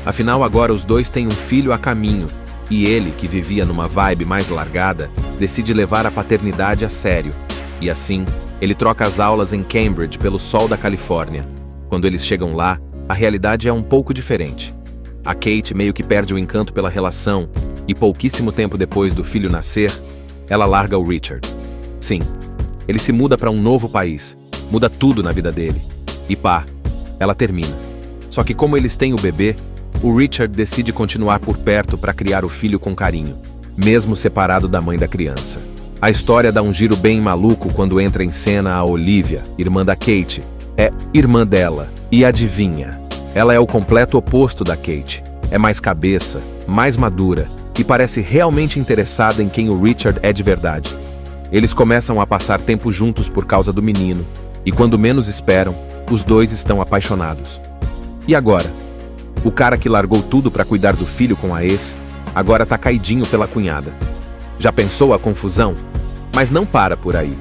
S2: Afinal, agora os dois têm um filho a caminho. E ele, que vivia numa vibe mais largada, decide levar a paternidade a sério. E assim, ele troca as aulas em Cambridge pelo sol da Califórnia. Quando eles chegam lá, a realidade é um pouco diferente. A Kate meio que perde o encanto pela relação, e pouquíssimo tempo depois do filho nascer, ela larga o Richard. Sim, ele se muda para um novo país, muda tudo na vida dele. E pá, ela termina. Só que como eles têm o bebê, o Richard decide continuar por perto para criar o filho com carinho, mesmo separado da mãe da criança. A história dá um giro bem maluco quando entra em cena a Olivia, irmã da Kate. É irmã dela. E adivinha? Ela é o completo oposto da Kate. É mais cabeça, mais madura e parece realmente interessada em quem o Richard é de verdade. Eles começam a passar tempo juntos por causa do menino, e quando menos esperam, os dois estão apaixonados. E agora? O cara que largou tudo para cuidar do filho com a ex, agora tá caidinho pela cunhada. Já pensou a confusão? Mas não para por aí.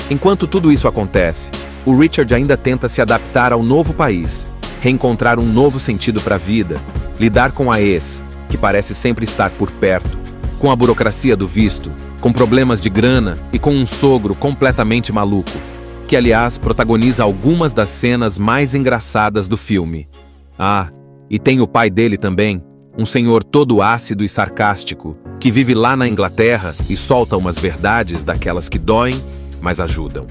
S2: Enquanto tudo isso acontece, o Richard ainda tenta se adaptar ao novo país, reencontrar um novo sentido para a vida, lidar com a ex, que parece sempre estar por perto, com a burocracia do visto, com problemas de grana e com um sogro completamente maluco, que aliás protagoniza algumas das cenas mais engraçadas do filme. Ah, e tem o pai dele também, um senhor todo ácido e sarcástico, que vive lá na Inglaterra e solta umas verdades daquelas que doem, mas ajudam.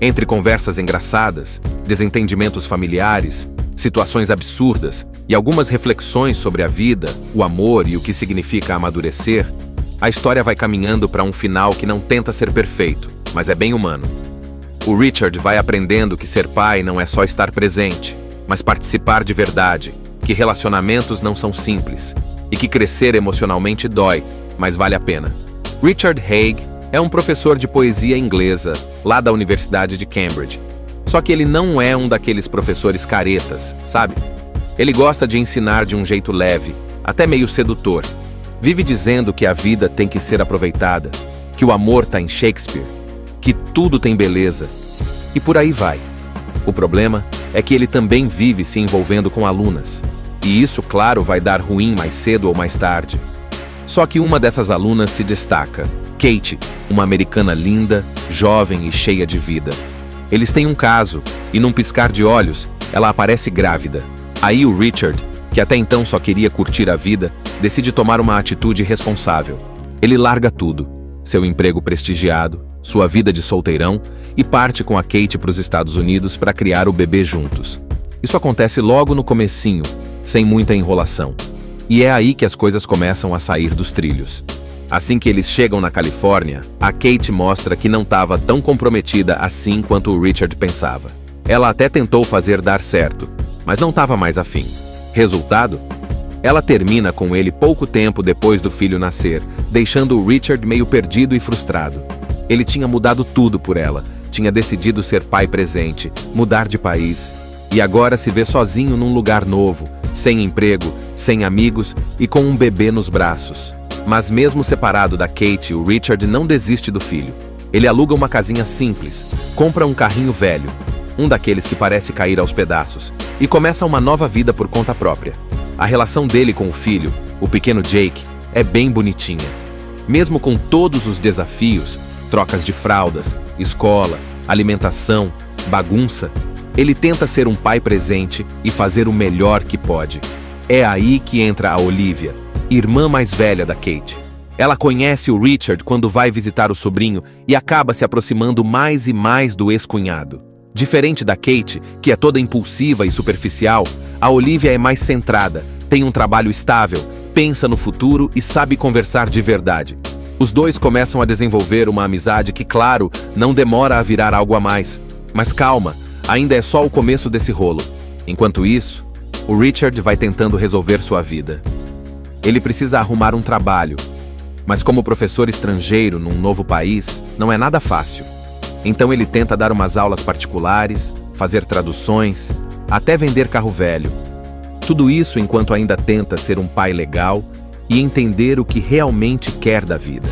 S2: Entre conversas engraçadas, desentendimentos familiares, situações absurdas e algumas reflexões sobre a vida, o amor e o que significa amadurecer, a história vai caminhando para um final que não tenta ser perfeito, mas é bem humano. O Richard vai aprendendo que ser pai não é só estar presente, mas participar de verdade, que relacionamentos não são simples e que crescer emocionalmente dói, mas vale a pena. Richard Haig é um professor de poesia inglesa, lá da Universidade de Cambridge. Só que ele não é um daqueles professores caretas, sabe? Ele gosta de ensinar de um jeito leve, até meio sedutor. Vive dizendo que a vida tem que ser aproveitada, que o amor tá em Shakespeare, que tudo tem beleza, e por aí vai. O problema é que ele também vive se envolvendo com alunas, e isso, claro, vai dar ruim mais cedo ou mais tarde. Só que uma dessas alunas se destaca, Kate, uma americana linda, jovem e cheia de vida. Eles têm um caso, e num piscar de olhos, ela aparece grávida. Aí o Richard, que até então só queria curtir a vida, decide tomar uma atitude responsável. Ele larga tudo, seu emprego prestigiado, sua vida de solteirão, e parte com a Kate para os Estados Unidos para criar o bebê juntos. Isso acontece logo no comecinho, sem muita enrolação. E é aí que as coisas começam a sair dos trilhos. Assim que eles chegam na Califórnia, a Kate mostra que não estava tão comprometida assim quanto o Richard pensava. Ela até tentou fazer dar certo, mas não estava mais afim. Resultado? Ela termina com ele pouco tempo depois do filho nascer, deixando o Richard meio perdido e frustrado. Ele tinha mudado tudo por ela, tinha decidido ser pai presente, mudar de país, e agora se vê sozinho num lugar novo, sem emprego, sem amigos e com um bebê nos braços. Mas mesmo separado da Kate, o Richard não desiste do filho. Ele aluga uma casinha simples, compra um carrinho velho, um daqueles que parece cair aos pedaços, e começa uma nova vida por conta própria. A relação dele com o filho, o pequeno Jake, é bem bonitinha. Mesmo com todos os desafios, trocas de fraldas, escola, alimentação, bagunça, ele tenta ser um pai presente e fazer o melhor que pode. É aí que entra a Olivia, irmã mais velha da Kate. Ela conhece o Richard quando vai visitar o sobrinho e acaba se aproximando mais e mais do ex-cunhado. Diferente da Kate, que é toda impulsiva e superficial, a Olivia é mais centrada, tem um trabalho estável, pensa no futuro e sabe conversar de verdade. Os dois começam a desenvolver uma amizade que, claro, não demora a virar algo a mais. Mas calma, ainda é só o começo desse rolo. Enquanto isso, o Richard vai tentando resolver sua vida. Ele precisa arrumar um trabalho, mas como professor estrangeiro num novo país, não é nada fácil. Então ele tenta dar umas aulas particulares, fazer traduções, até vender carro velho. Tudo isso enquanto ainda tenta ser um pai legal e entender o que realmente quer da vida.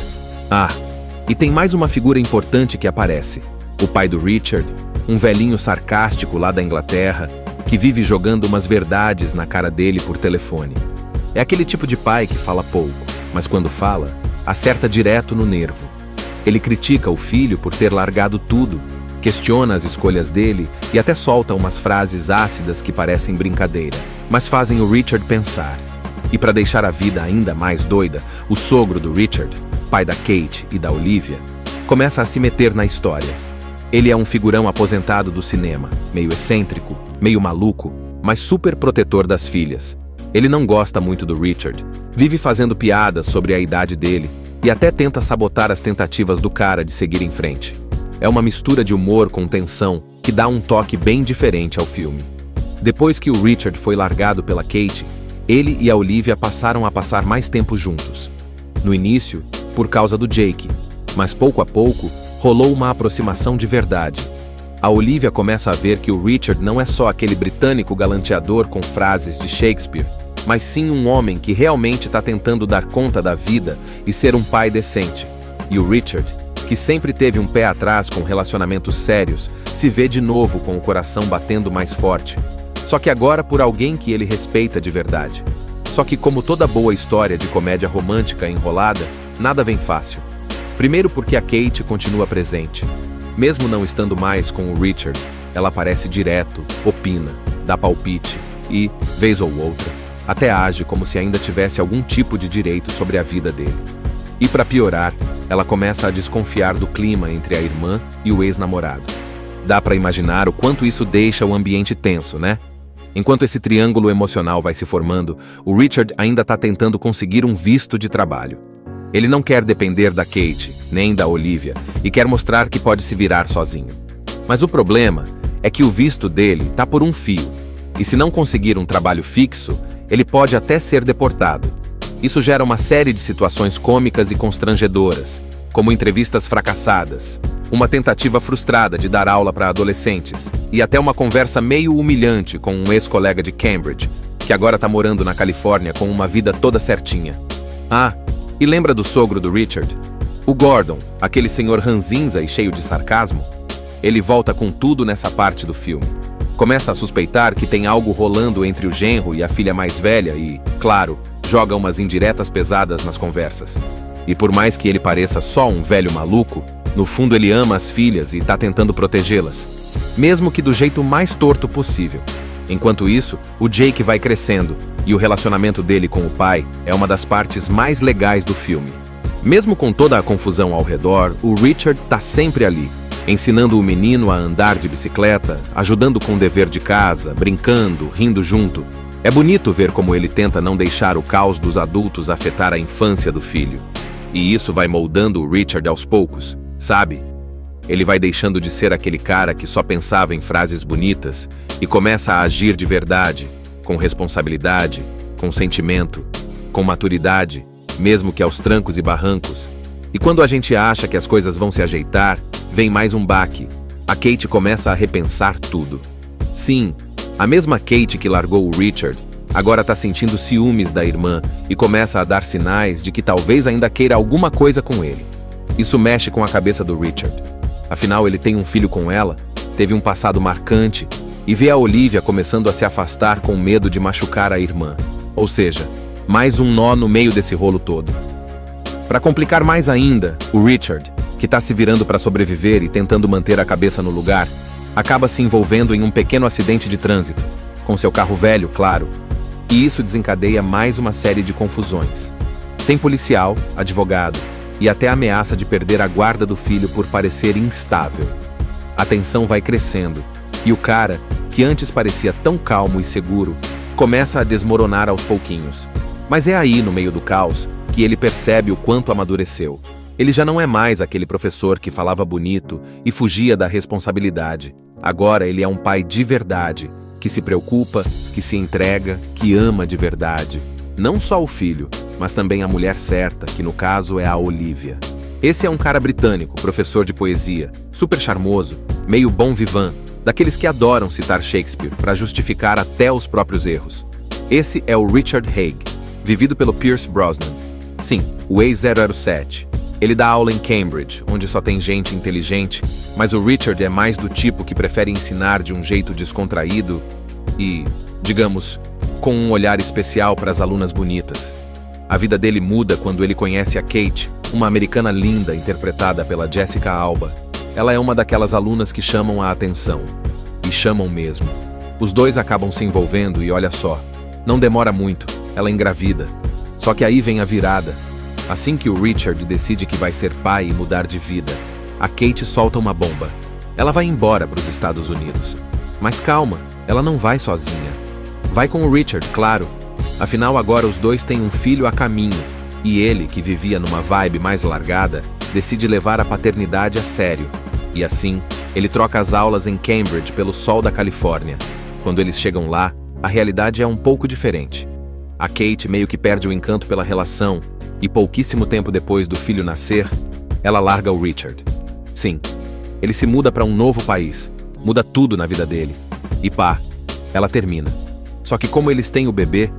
S2: Ah, e tem mais uma figura importante que aparece. O pai do Richard, um velhinho sarcástico lá da Inglaterra, que vive jogando umas verdades na cara dele por telefone. É aquele tipo de pai que fala pouco, mas quando fala, acerta direto no nervo. Ele critica o filho por ter largado tudo, questiona as escolhas dele e até solta umas frases ácidas que parecem brincadeira, mas fazem o Richard pensar. E para deixar a vida ainda mais doida, o sogro do Richard, pai da Kate e da Olivia, começa a se meter na história. Ele é um figurão aposentado do cinema, meio excêntrico, meio maluco, mas super protetor das filhas. Ele não gosta muito do Richard, vive fazendo piadas sobre a idade dele e até tenta sabotar as tentativas do cara de seguir em frente. É uma mistura de humor com tensão que dá um toque bem diferente ao filme. Depois que o Richard foi largado pela Kate, ele e a Olivia passaram a passar mais tempo juntos. No início, por causa do Jake, mas pouco a pouco, rolou uma aproximação de verdade. A Olivia começa a ver que o Richard não é só aquele britânico galanteador com frases de Shakespeare, mas sim um homem que realmente está tentando dar conta da vida e ser um pai decente. E o Richard, que sempre teve um pé atrás com relacionamentos sérios, se vê de novo com o coração batendo mais forte. Só que agora por alguém que ele respeita de verdade. Só que como toda boa história de comédia romântica enrolada, nada vem fácil. Primeiro porque a Kate continua presente. Mesmo não estando mais com o Richard, ela aparece direto, opina, dá palpite e, vez ou outra, até age como se ainda tivesse algum tipo de direito sobre a vida dele. E para piorar, ela começa a desconfiar do clima entre a irmã e o ex-namorado. Dá para imaginar o quanto isso deixa o ambiente tenso, né? Enquanto esse triângulo emocional vai se formando, o Richard ainda está tentando conseguir um visto de trabalho. Ele não quer depender da Kate, nem da Olivia, e quer mostrar que pode se virar sozinho. Mas o problema é que o visto dele está por um fio, e se não conseguir um trabalho fixo, ele pode até ser deportado. Isso gera uma série de situações cômicas e constrangedoras, como entrevistas fracassadas, uma tentativa frustrada de dar aula para adolescentes, e até uma conversa meio humilhante com um ex-colega de Cambridge, que agora tá morando na Califórnia com uma vida toda certinha. Ah, e lembra do sogro do Richard? O Gordon, aquele senhor ranzinza e cheio de sarcasmo? Ele volta com tudo nessa parte do filme. Começa a suspeitar que tem algo rolando entre o genro e a filha mais velha e, claro, joga umas indiretas pesadas nas conversas. E por mais que ele pareça só um velho maluco, no fundo ele ama as filhas e tá tentando protegê-las, mesmo que do jeito mais torto possível. Enquanto isso, o Jake vai crescendo, e o relacionamento dele com o pai é uma das partes mais legais do filme. Mesmo com toda a confusão ao redor, o Richard tá sempre ali, ensinando o menino a andar de bicicleta, ajudando com o dever de casa, brincando, rindo junto. É bonito ver como ele tenta não deixar o caos dos adultos afetar a infância do filho. E isso vai moldando o Richard aos poucos, sabe? Ele vai deixando de ser aquele cara que só pensava em frases bonitas e começa a agir de verdade, com responsabilidade, com sentimento, com maturidade, mesmo que aos trancos e barrancos. E quando a gente acha que as coisas vão se ajeitar, vem mais um baque. A Kate começa a repensar tudo. Sim, a mesma Kate que largou o Richard agora tá sentindo ciúmes da irmã e começa a dar sinais de que talvez ainda queira alguma coisa com ele. Isso mexe com a cabeça do Richard. Afinal, ele tem um filho com ela, teve um passado marcante e vê a Olivia começando a se afastar com medo de machucar a irmã. Ou seja, mais um nó no meio desse rolo todo. Para complicar mais ainda, o Richard, que tá se virando para sobreviver e tentando manter a cabeça no lugar, acaba se envolvendo em um pequeno acidente de trânsito, com seu carro velho, claro, e isso desencadeia mais uma série de confusões. Tem policial, advogado e até ameaça de perder a guarda do filho por parecer instável. A tensão vai crescendo e o cara, que antes parecia tão calmo e seguro, começa a desmoronar aos pouquinhos. Mas é aí, no meio do caos, que ele percebe o quanto amadureceu. Ele já não é mais aquele professor que falava bonito e fugia da responsabilidade. Agora ele é um pai de verdade, que se preocupa, que se entrega, que ama de verdade. Não só o filho, mas também a mulher certa, que no caso é a Olivia. Esse é um cara britânico, professor de poesia, super charmoso, meio bon vivant, daqueles que adoram citar Shakespeare para justificar até os próprios erros. Esse é o Richard Haig, vivido pelo Pierce Brosnan. Sim, o ex-007. Ele dá aula em Cambridge, onde só tem gente inteligente, mas o Richard é mais do tipo que prefere ensinar de um jeito descontraído e, digamos, com um olhar especial para as alunas bonitas. A vida dele muda quando ele conhece a Kate, uma americana linda interpretada pela Jessica Alba. Ela é uma daquelas alunas que chamam a atenção. E chamam mesmo. Os dois acabam se envolvendo e olha só, não demora muito, ela engravida. Só que aí vem a virada. Assim que o Richard decide que vai ser pai e mudar de vida, a Kate solta uma bomba. Ela vai embora para os Estados Unidos. Mas calma, ela não vai sozinha. Vai com o Richard, claro. Afinal, agora os dois têm um filho a caminho. E ele, que vivia numa vibe mais largada, decide levar a paternidade a sério. E assim, ele troca as aulas em Cambridge pelo sol da Califórnia. Quando eles chegam lá, a realidade é um pouco diferente. A Kate meio que perde o encanto pela relação, e pouquíssimo tempo depois do filho nascer, ela larga o Richard. Sim, ele se muda para um novo país, muda tudo na vida dele. E pá, ela termina. Só que como eles têm o bebê,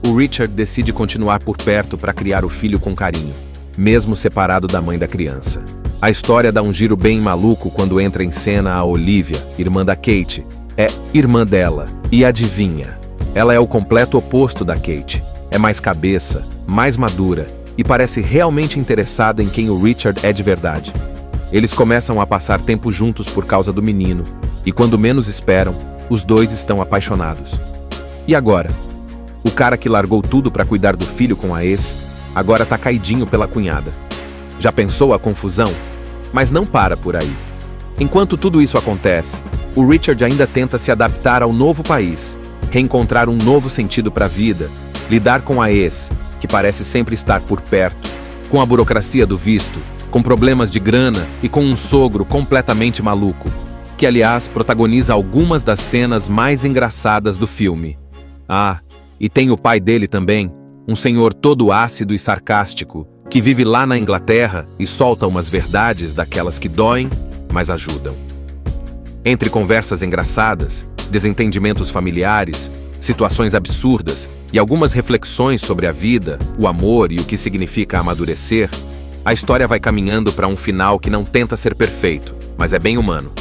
S2: o Richard decide continuar por perto para criar o filho com carinho, mesmo separado da mãe da criança. A história dá um giro bem maluco quando entra em cena a Olivia, irmã da Kate. É irmã dela. E adivinha? Ela é o completo oposto da Kate. É mais cabeça, mais madura e parece realmente interessada em quem o Richard é de verdade. Eles começam a passar tempo juntos por causa do menino, e quando menos esperam, os dois estão apaixonados. E agora? O cara que largou tudo para cuidar do filho com a ex, agora tá caidinho pela cunhada. Já pensou a confusão? Mas não para por aí. Enquanto tudo isso acontece, o Richard ainda tenta se adaptar ao novo país, reencontrar um novo sentido para a vida, lidar com a ex, que parece sempre estar por perto, com a burocracia do visto, com problemas de grana e com um sogro completamente maluco, que aliás protagoniza algumas das cenas mais engraçadas do filme. Ah, e tem o pai dele também, um senhor todo ácido e sarcástico, que vive lá na Inglaterra e solta umas verdades daquelas que doem, mas ajudam. Entre conversas engraçadas, desentendimentos familiares, situações absurdas e algumas reflexões sobre a vida, o amor e o que significa amadurecer, a história vai caminhando para um final que não tenta ser perfeito, mas é bem humano.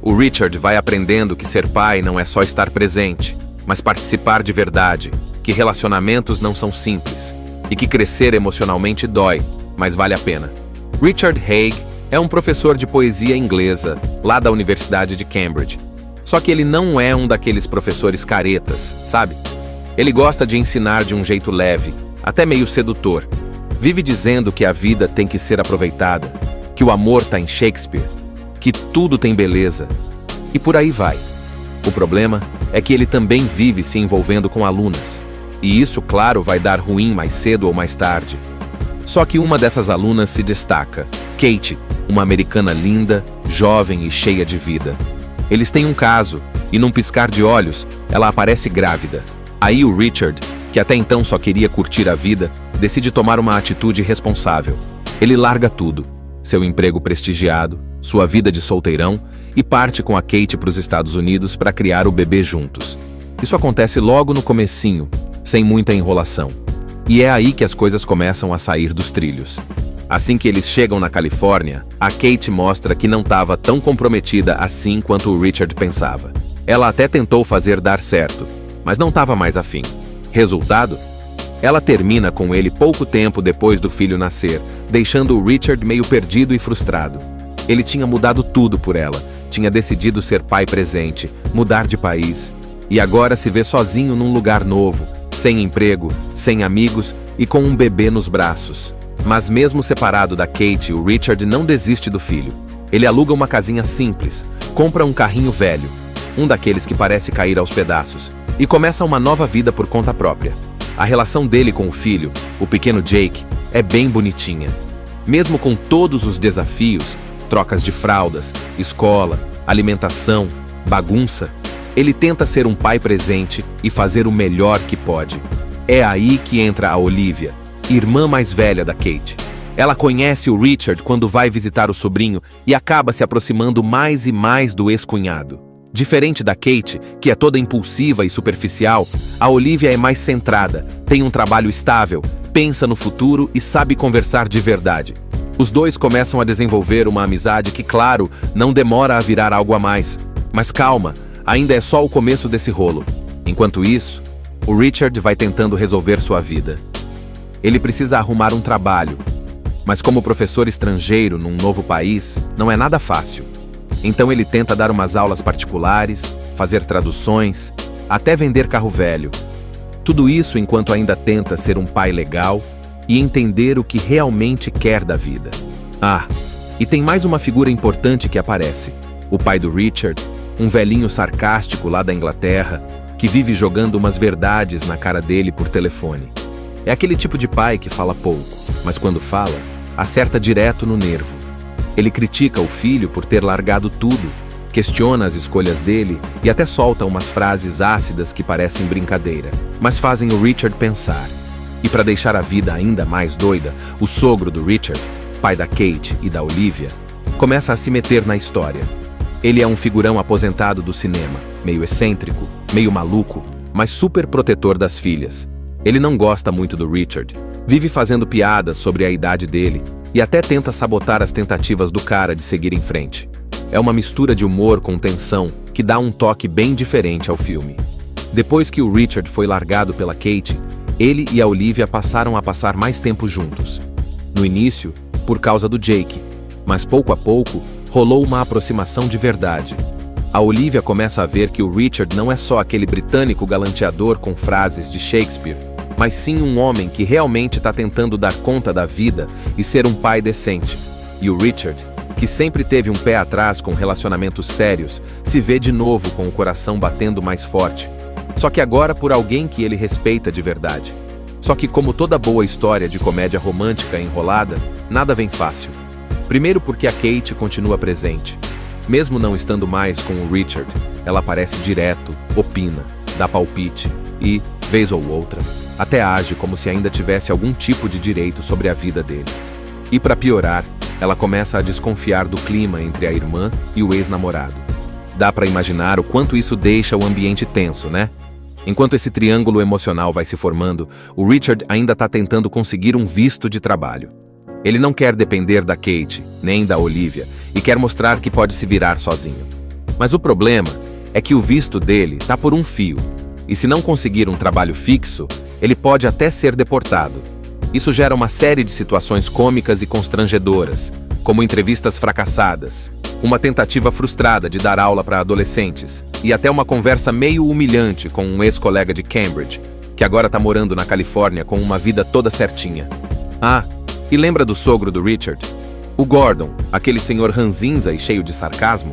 S2: O Richard vai aprendendo que ser pai não é só estar presente, mas participar de verdade, que relacionamentos não são simples e que crescer emocionalmente dói, mas vale a pena. Richard Haig é um professor de poesia inglesa, lá da Universidade de Cambridge. Só que ele não é um daqueles professores caretas, sabe? Ele gosta de ensinar de um jeito leve, até meio sedutor. Vive dizendo que a vida tem que ser aproveitada, que o amor tá em Shakespeare, que tudo tem beleza. E por aí vai. O problema é que ele também vive se envolvendo com alunas. E isso, claro, vai dar ruim mais cedo ou mais tarde. Só que uma dessas alunas se destaca, Kate, uma americana linda, jovem e cheia de vida. Eles têm um caso, e num piscar de olhos, ela aparece grávida. Aí o Richard, que até então só queria curtir a vida, decide tomar uma atitude responsável. Ele larga tudo, seu emprego prestigiado, sua vida de solteirão, e parte com a Kate para os Estados Unidos para criar o bebê juntos. Isso acontece logo no comecinho, sem muita enrolação. E é aí que as coisas começam a sair dos trilhos. Assim que eles chegam na Califórnia, a Kate mostra que não estava tão comprometida assim quanto o Richard pensava. Ela até tentou fazer dar certo, mas não estava mais afim. Resultado? Ela termina com ele pouco tempo depois do filho nascer, deixando o Richard meio perdido e frustrado. Ele tinha mudado tudo por ela, tinha decidido ser pai presente, mudar de país, e agora se vê sozinho num lugar novo, sem emprego, sem amigos e com um bebê nos braços. Mas mesmo separado da Kate, o Richard não desiste do filho. Ele aluga uma casinha simples, compra um carrinho velho, um daqueles que parece cair aos pedaços, e começa uma nova vida por conta própria. A relação dele com o filho, o pequeno Jake, é bem bonitinha. Mesmo com todos os desafios, trocas de fraldas, escola, alimentação, bagunça, ele tenta ser um pai presente e fazer o melhor que pode. É aí que entra a Olivia, irmã mais velha da Kate. Ela conhece o Richard quando vai visitar o sobrinho e acaba se aproximando mais e mais do ex-cunhado. Diferente da Kate, que é toda impulsiva e superficial, a Olivia é mais centrada, tem um trabalho estável, pensa no futuro e sabe conversar de verdade. Os dois começam a desenvolver uma amizade que, claro, não demora a virar algo a mais. Mas calma, ainda é só o começo desse rolo. Enquanto isso, o Richard vai tentando resolver sua vida. Ele precisa arrumar um trabalho, mas como professor estrangeiro num novo país, não é nada fácil. Então ele tenta dar umas aulas particulares, fazer traduções, até vender carro velho. Tudo isso enquanto ainda tenta ser um pai legal e entender o que realmente quer da vida. Ah, e tem mais uma figura importante que aparece. O pai do Richard, um velhinho sarcástico lá da Inglaterra, que vive jogando umas verdades na cara dele por telefone. É aquele tipo de pai que fala pouco, mas quando fala, acerta direto no nervo. Ele critica o filho por ter largado tudo, questiona as escolhas dele e até solta umas frases ácidas que parecem brincadeira, mas fazem o Richard pensar. E para deixar a vida ainda mais doida, o sogro do Richard, pai da Kate e da Olivia, começa a se meter na história. Ele é um figurão aposentado do cinema, meio excêntrico, meio maluco, mas super protetor das filhas. Ele não gosta muito do Richard, vive fazendo piadas sobre a idade dele e até tenta sabotar as tentativas do cara de seguir em frente. É uma mistura de humor com tensão que dá um toque bem diferente ao filme. Depois que o Richard foi largado pela Kate, ele e a Olivia passaram a passar mais tempo juntos. No início, por causa do Jake, mas pouco a pouco, rolou uma aproximação de verdade. A Olivia começa a ver que o Richard não é só aquele britânico galanteador com frases de Shakespeare, mas sim um homem que realmente está tentando dar conta da vida e ser um pai decente. E o Richard, que sempre teve um pé atrás com relacionamentos sérios, se vê de novo com o coração batendo mais forte. Só que agora por alguém que ele respeita de verdade. Só que como toda boa história de comédia romântica enrolada, nada vem fácil. Primeiro porque a Kate continua presente. Mesmo não estando mais com o Richard, ela aparece direto, opina, dá palpite e, vez ou outra, até age como se ainda tivesse algum tipo de direito sobre a vida dele. E para piorar, ela começa a desconfiar do clima entre a irmã e o ex-namorado. Dá para imaginar o quanto isso deixa o ambiente tenso, né? Enquanto esse triângulo emocional vai se formando, o Richard ainda está tentando conseguir um visto de trabalho. Ele não quer depender da Kate, nem da Olivia, e quer mostrar que pode se virar sozinho. Mas o problema é que o visto dele está por um fio, e se não conseguir um trabalho fixo, ele pode até ser deportado. Isso gera uma série de situações cômicas e constrangedoras, como entrevistas fracassadas, uma tentativa frustrada de dar aula para adolescentes, e até uma conversa meio humilhante com um ex-colega de Cambridge, que agora está morando na Califórnia com uma vida toda certinha. Ah, e lembra do sogro do Richard? O Gordon, aquele senhor ranzinza e cheio de sarcasmo?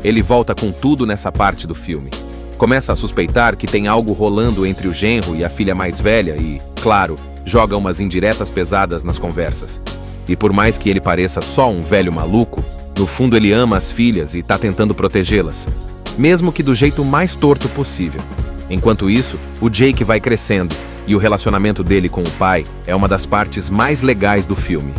S2: Ele volta com tudo nessa parte do filme. Começa a suspeitar que tem algo rolando entre o genro e a filha mais velha e, claro, joga umas indiretas pesadas nas conversas. E por mais que ele pareça só um velho maluco, no fundo ele ama as filhas e está tentando protegê-las, mesmo que do jeito mais torto possível. Enquanto isso, o Jake vai crescendo, e o relacionamento dele com o pai é uma das partes mais legais do filme.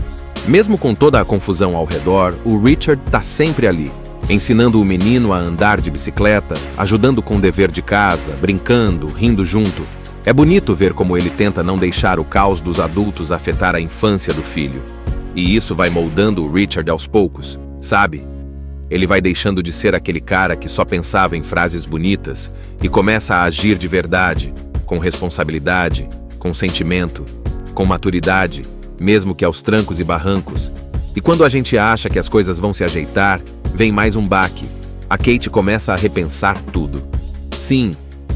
S2: Mesmo com toda a confusão ao redor, o Richard tá sempre ali, ensinando o menino a andar de bicicleta, ajudando com o dever de casa, brincando, rindo junto. É bonito ver como ele tenta não deixar o caos dos adultos afetar a infância do filho. E isso vai moldando o Richard aos poucos, sabe? Ele vai deixando de ser aquele cara que só pensava em frases bonitas e começa a agir de verdade, com responsabilidade, com sentimento, com maturidade, mesmo que aos trancos e barrancos. E quando a gente acha que as coisas vão se ajeitar, vem mais um baque. A Kate começa a repensar tudo. Sim,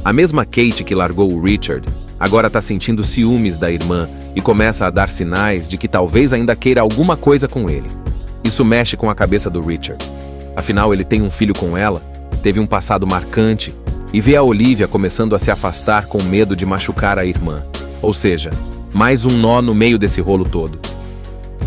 S2: a mesma Kate que largou o Richard, agora está sentindo ciúmes da irmã e começa a dar sinais de que talvez ainda queira alguma coisa com ele. Isso mexe com a cabeça do Richard. Afinal, ele tem um filho com ela, teve um passado marcante, e vê a Olivia começando a se afastar com medo de machucar a irmã. Ou seja, mais um nó no meio desse rolo todo.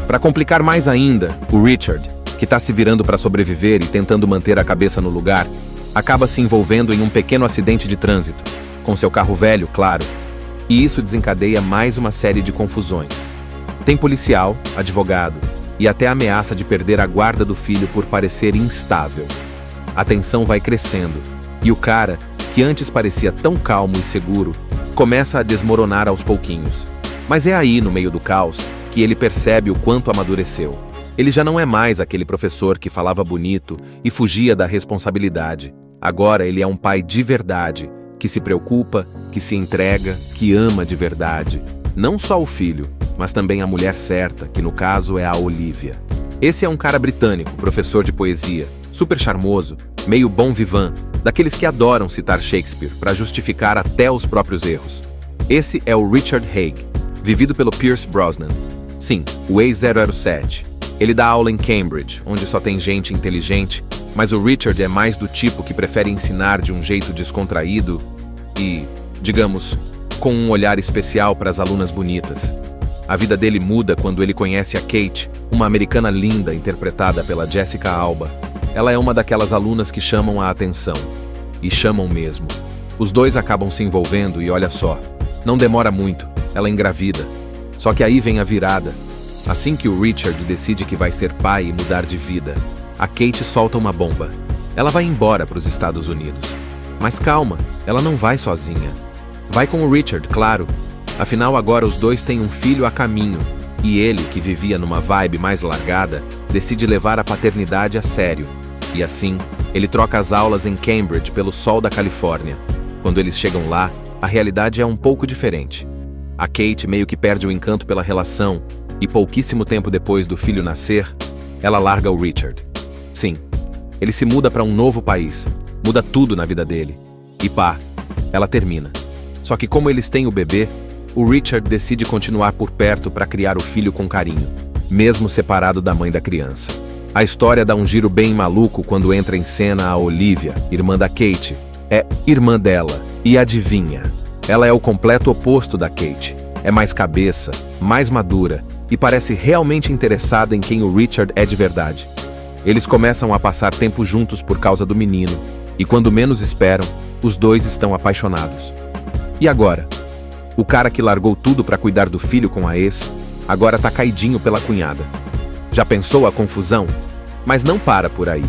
S2: Para complicar mais ainda, o Richard, que está se virando para sobreviver e tentando manter a cabeça no lugar, acaba se envolvendo em um pequeno acidente de trânsito, com seu carro velho, claro. E isso desencadeia mais uma série de confusões. Tem policial, advogado, e até a ameaça de perder a guarda do filho por parecer instável. A tensão vai crescendo, e o cara, que antes parecia tão calmo e seguro, começa a desmoronar aos pouquinhos. Mas é aí, no meio do caos, que ele percebe o quanto amadureceu. Ele já não é mais aquele professor que falava bonito e fugia da responsabilidade. Agora ele é um pai de verdade, que se preocupa, que se entrega, que ama de verdade. Não só o filho, mas também a mulher certa, que no caso é a Olivia. Esse é um cara britânico, professor de poesia, super charmoso, meio bon vivant, daqueles que adoram citar Shakespeare para justificar até os próprios erros. Esse é o Richard Haig, vivido pelo Pierce Brosnan. Sim, o ex-007. Ele dá aula em Cambridge, onde só tem gente inteligente, mas o Richard é mais do tipo que prefere ensinar de um jeito descontraído e, digamos, com um olhar especial para as alunas bonitas. A vida dele muda quando ele conhece a Kate, uma americana linda interpretada pela Jessica Alba. Ela é uma daquelas alunas que chamam a atenção. E chamam mesmo. Os dois acabam se envolvendo e olha só, não demora muito, ela engravida. Só que aí vem a virada. Assim que o Richard decide que vai ser pai e mudar de vida, a Kate solta uma bomba. Ela vai embora para os Estados Unidos. Mas calma, ela não vai sozinha. Vai com o Richard, claro. Afinal, agora os dois têm um filho a caminho. E ele, que vivia numa vibe mais largada, decide levar a paternidade a sério. E assim, ele troca as aulas em Cambridge pelo sol da Califórnia. Quando eles chegam lá, a realidade é um pouco diferente. A Kate meio que perde o encanto pela relação, e pouquíssimo tempo depois do filho nascer, ela larga o Richard. Sim, ele se muda para um novo país, muda tudo na vida dele. E pá, ela termina. Só que como eles têm o bebê, o Richard decide continuar por perto para criar o filho com carinho, mesmo separado da mãe da criança. A história dá um giro bem maluco quando entra em cena a Olivia, irmã da Kate. É irmã dela, e adivinha? Ela é o completo oposto da Kate. É mais cabeça, mais madura, e parece realmente interessada em quem o Richard é de verdade. Eles começam a passar tempo juntos por causa do menino, e quando menos esperam, os dois estão apaixonados. E agora? O cara que largou tudo para cuidar do filho com a ex, agora tá caidinho pela cunhada. Já pensou a confusão? Mas não para por aí.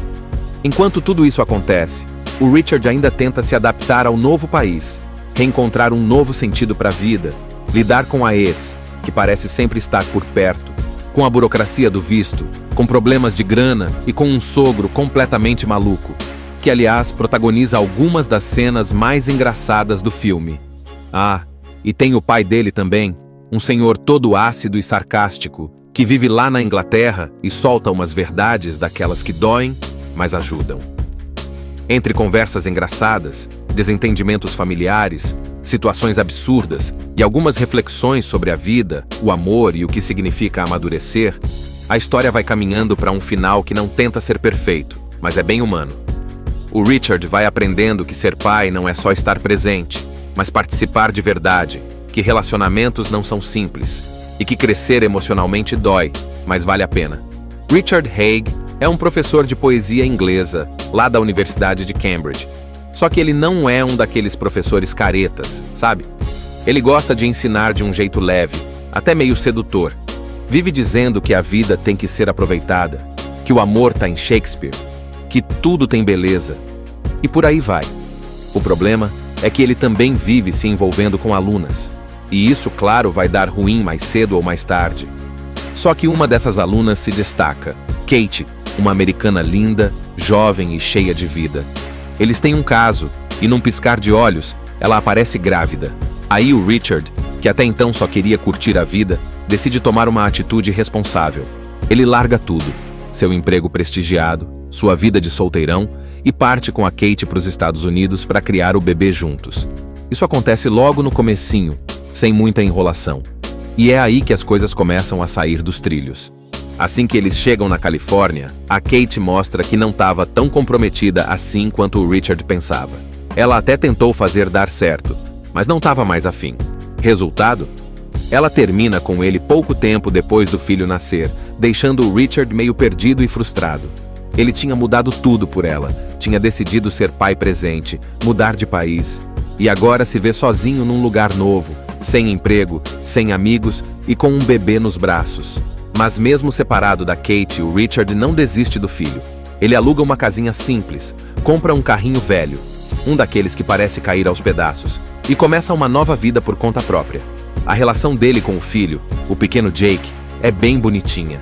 S2: Enquanto tudo isso acontece, o Richard ainda tenta se adaptar ao novo país. reencontrar um novo sentido para a vida, lidar com a ex, que parece sempre estar por perto, com a burocracia do visto, com problemas de grana e com um sogro completamente maluco, que aliás protagoniza algumas das cenas mais engraçadas do filme. Ah, e tem o pai dele também, um senhor todo ácido e sarcástico, que vive lá na Inglaterra e solta umas verdades daquelas que doem, mas ajudam. Entre conversas engraçadas, desentendimentos familiares, situações absurdas e algumas reflexões sobre a vida, o amor e o que significa amadurecer, a história vai caminhando para um final que não tenta ser perfeito, mas é bem humano. O Richard vai aprendendo que ser pai não é só estar presente, mas participar de verdade, que relacionamentos não são simples e que crescer emocionalmente dói, mas vale a pena. Richard Haig é um professor de poesia inglesa, lá da Universidade de Cambridge. Só que ele não é um daqueles professores caretas, sabe? Ele gosta de ensinar de um jeito leve, até meio sedutor. Vive dizendo que a vida tem que ser aproveitada, que o amor tá em Shakespeare, que tudo tem beleza. E por aí vai. O problema é que ele também vive se envolvendo com alunas. E isso, claro, vai dar ruim mais cedo ou mais tarde. Só que uma dessas alunas se destaca, Kate, uma americana linda, jovem e cheia de vida. Eles têm um caso, e num piscar de olhos, ela aparece grávida. Aí o Richard, que até então só queria curtir a vida, decide tomar uma atitude responsável. Ele larga tudo, seu emprego prestigiado, sua vida de solteirão, e parte com a Kate para os Estados Unidos para criar o bebê juntos. Isso acontece logo no comecinho, sem muita enrolação. E é aí que as coisas começam a sair dos trilhos. Assim que eles chegam na Califórnia, a Kate mostra que não estava tão comprometida assim quanto o Richard pensava. Ela até tentou fazer dar certo, mas não estava mais afim. Resultado? Ela termina com ele pouco tempo depois do filho nascer, deixando o Richard meio perdido e frustrado. Ele tinha mudado tudo por ela, tinha decidido ser pai presente, mudar de país, e agora se vê sozinho num lugar novo, sem emprego, sem amigos e com um bebê nos braços. Mas mesmo separado da Kate, o Richard não desiste do filho. Ele aluga uma casinha simples, compra um carrinho velho, um daqueles que parece cair aos pedaços, e começa uma nova vida por conta própria. A relação dele com o filho, o pequeno Jake, é bem bonitinha.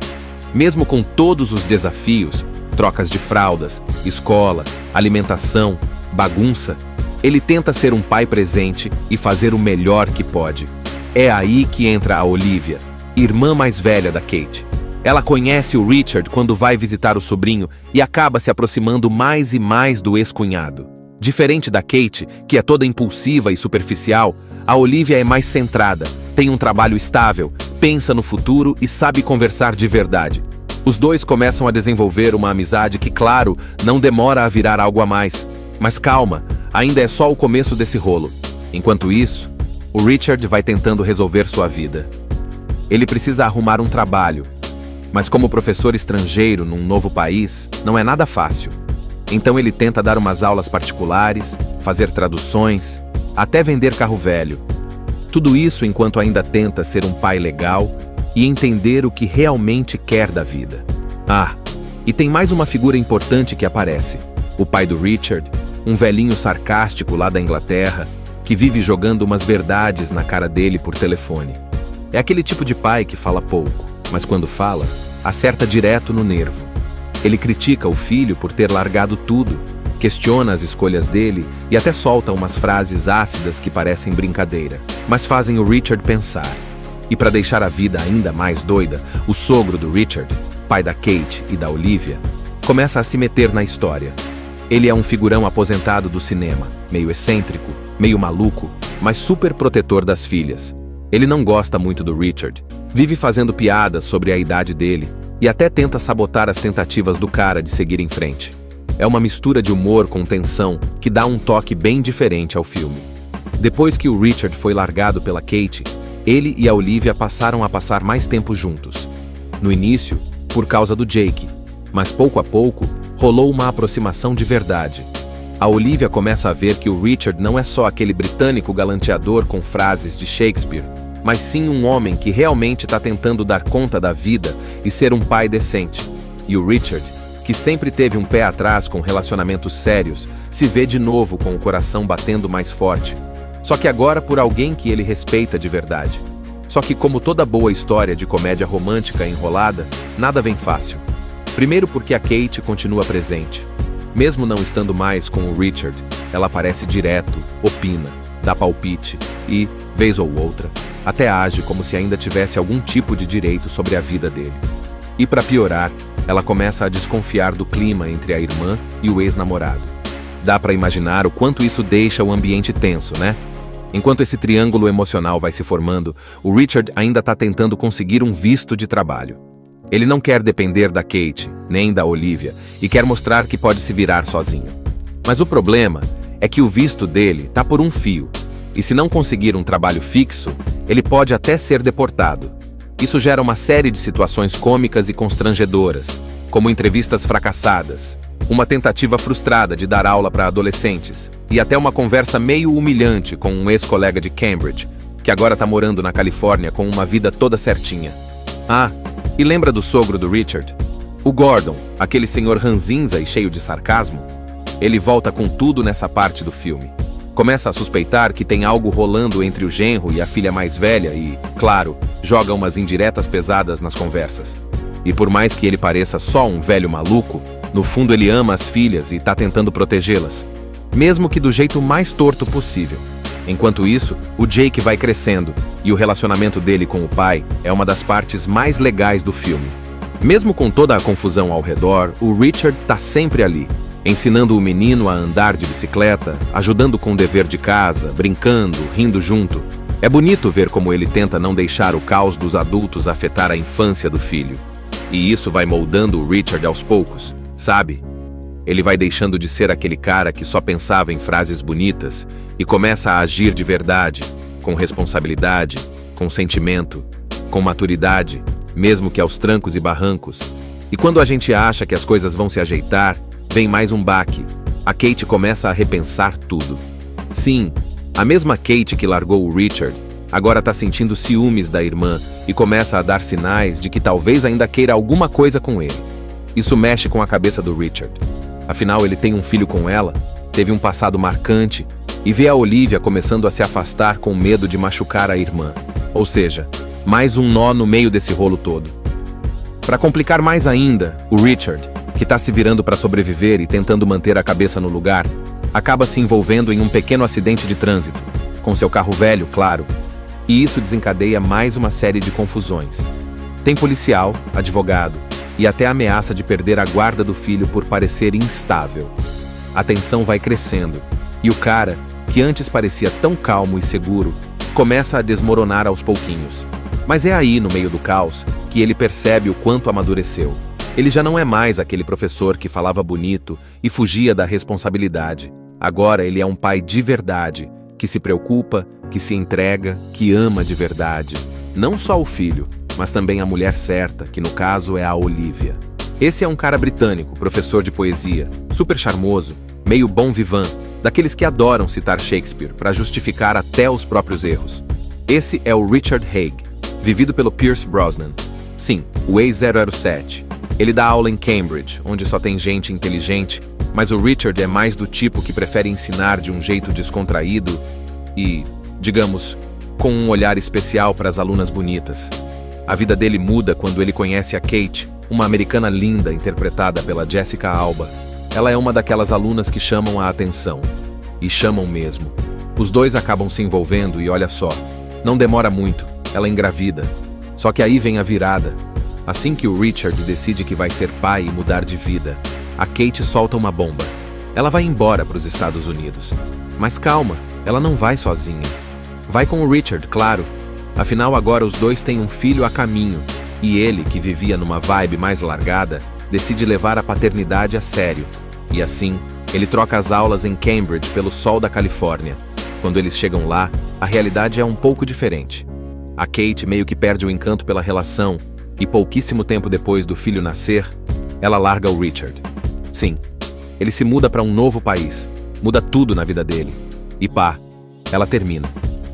S2: Mesmo com todos os desafios, trocas de fraldas, escola, alimentação, bagunça, ele tenta ser um pai presente e fazer o melhor que pode. É aí que entra a Olivia, irmã mais velha da Kate. Ela conhece o Richard quando vai visitar o sobrinho e acaba se aproximando mais e mais do ex-cunhado. Diferente da Kate, que é toda impulsiva e superficial, a Olivia é mais centrada, tem um trabalho estável, pensa no futuro e sabe conversar de verdade. Os dois começam a desenvolver uma amizade que, claro, não demora a virar algo a mais. Mas calma, ainda é só o começo desse rolo. Enquanto isso, o Richard vai tentando resolver sua vida. Ele precisa arrumar um trabalho, mas como professor estrangeiro num novo país, não é nada fácil. Então ele tenta dar umas aulas particulares, fazer traduções, até vender carro velho. Tudo isso enquanto ainda tenta ser um pai legal e entender o que realmente quer da vida. Ah, e tem mais uma figura importante que aparece. O pai do Richard, um velhinho sarcástico lá da Inglaterra, que vive jogando umas verdades na cara dele por telefone. É aquele tipo de pai que fala pouco, mas quando fala, acerta direto no nervo. Ele critica o filho por ter largado tudo, questiona as escolhas dele e até solta umas frases ácidas que parecem brincadeira, mas fazem o Richard pensar. E para deixar a vida ainda mais doida, o sogro do Richard, pai da Kate e da Olivia, começa a se meter na história. Ele é um figurão aposentado do cinema, meio excêntrico, meio maluco, mas super protetor das filhas. Ele não gosta muito do Richard, vive fazendo piadas sobre a idade dele e até tenta sabotar as tentativas do cara de seguir em frente. É uma mistura de humor com tensão que dá um toque bem diferente ao filme. Depois que o Richard foi largado pela Kate, ele e a Olivia passaram a passar mais tempo juntos. No início, por causa do Jake, mas pouco a pouco, rolou uma aproximação de verdade. A Olivia começa a ver que o Richard não é só aquele britânico galanteador com frases de Shakespeare, mas sim um homem que realmente está tentando dar conta da vida e ser um pai decente. E o Richard, que sempre teve um pé atrás com relacionamentos sérios, se vê de novo com o coração batendo mais forte. Só que agora por alguém que ele respeita de verdade. Só que como toda boa história de comédia romântica enrolada, nada vem fácil. Primeiro porque a Kate continua presente. Mesmo não estando mais com o Richard, ela aparece direto, opina, dá palpite e, vez ou outra, até age como se ainda tivesse algum tipo de direito sobre a vida dele. E para piorar, ela começa a desconfiar do clima entre a irmã e o ex-namorado. Dá para imaginar o quanto isso deixa o ambiente tenso, né? Enquanto esse triângulo emocional vai se formando, o Richard ainda está tentando conseguir um visto de trabalho. Ele não quer depender da Kate, nem da Olivia, e quer mostrar que pode se virar sozinho. Mas o problema é que o visto dele tá por um fio, e se não conseguir um trabalho fixo, ele pode até ser deportado. Isso gera uma série de situações cômicas e constrangedoras, como entrevistas fracassadas, uma tentativa frustrada de dar aula para adolescentes, e até uma conversa meio humilhante com um ex-colega de Cambridge, que agora tá morando na Califórnia com uma vida toda certinha. Ah, e lembra do sogro do Richard? O Gordon, aquele senhor ranzinza e cheio de sarcasmo? Ele volta com tudo nessa parte do filme. Começa a suspeitar que tem algo rolando entre o genro e a filha mais velha e, claro, joga umas indiretas pesadas nas conversas. E por mais que ele pareça só um velho maluco, no fundo ele ama as filhas e tá tentando protegê-las, mesmo que do jeito mais torto possível. Enquanto isso, o Jake vai crescendo, e o relacionamento dele com o pai é uma das partes mais legais do filme. Mesmo com toda a confusão ao redor, o Richard tá sempre ali, ensinando o menino a andar de bicicleta, ajudando com o dever de casa, brincando, rindo junto. É bonito ver como ele tenta não deixar o caos dos adultos afetar a infância do filho. E isso vai moldando o Richard aos poucos, sabe? Ele vai deixando de ser aquele cara que só pensava em frases bonitas e começa a agir de verdade, com responsabilidade, com sentimento, com maturidade, mesmo que aos trancos e barrancos. E quando a gente acha que as coisas vão se ajeitar, vem mais um baque. A Kate começa a repensar tudo. Sim, a mesma Kate que largou o Richard agora tá sentindo ciúmes da irmã e começa a dar sinais de que talvez ainda queira alguma coisa com ele. Isso mexe com a cabeça do Richard. Afinal, ele tem um filho com ela, teve um passado marcante e vê a Olivia começando a se afastar com medo de machucar a irmã. Ou seja, mais um nó no meio desse rolo todo. Para complicar mais ainda, o Richard, que tá se virando para sobreviver e tentando manter a cabeça no lugar, acaba se envolvendo em um pequeno acidente de trânsito, com seu carro velho, claro, e isso desencadeia mais uma série de confusões. Tem policial, advogado e até a ameaça de perder a guarda do filho por parecer instável. A tensão vai crescendo, e o cara, que antes parecia tão calmo e seguro, começa a desmoronar aos pouquinhos. Mas é aí, no meio do caos, que ele percebe o quanto amadureceu. Ele já não é mais aquele professor que falava bonito e fugia da responsabilidade. Agora ele é um pai de verdade, que se preocupa, que se entrega, que ama de verdade. Não só o filho, mas também a mulher certa, que no caso é a Olivia. Esse é um cara britânico, professor de poesia, super charmoso, meio bon vivant, daqueles que adoram citar Shakespeare para justificar até os próprios erros. Esse é o Richard Haig, vivido pelo Pierce Brosnan. Sim, o ex-007. Ele dá aula em Cambridge, onde só tem gente inteligente, mas o Richard é mais do tipo que prefere ensinar de um jeito descontraído e, digamos, com um olhar especial para as alunas bonitas. A vida dele muda quando ele conhece a Kate, uma americana linda interpretada pela Jessica Alba. Ela é uma daquelas alunas que chamam a atenção. E chamam mesmo. Os dois acabam se envolvendo e olha só, não demora muito, ela engravida. Só que aí vem a virada. Assim que o Richard decide que vai ser pai e mudar de vida, a Kate solta uma bomba. Ela vai embora para os Estados Unidos. Mas calma, ela não vai sozinha. Vai com o Richard, claro. Afinal, agora os dois têm um filho a caminho, e ele, que vivia numa vibe mais largada, decide levar a paternidade a sério. E assim, ele troca as aulas em Cambridge pelo sol da Califórnia. Quando eles chegam lá, a realidade é um pouco diferente. A Kate meio que perde o encanto pela relação, e pouquíssimo tempo depois do filho nascer, ela larga o Richard. Sim, ele se muda para um novo país, muda tudo na vida dele. E pá, ela termina.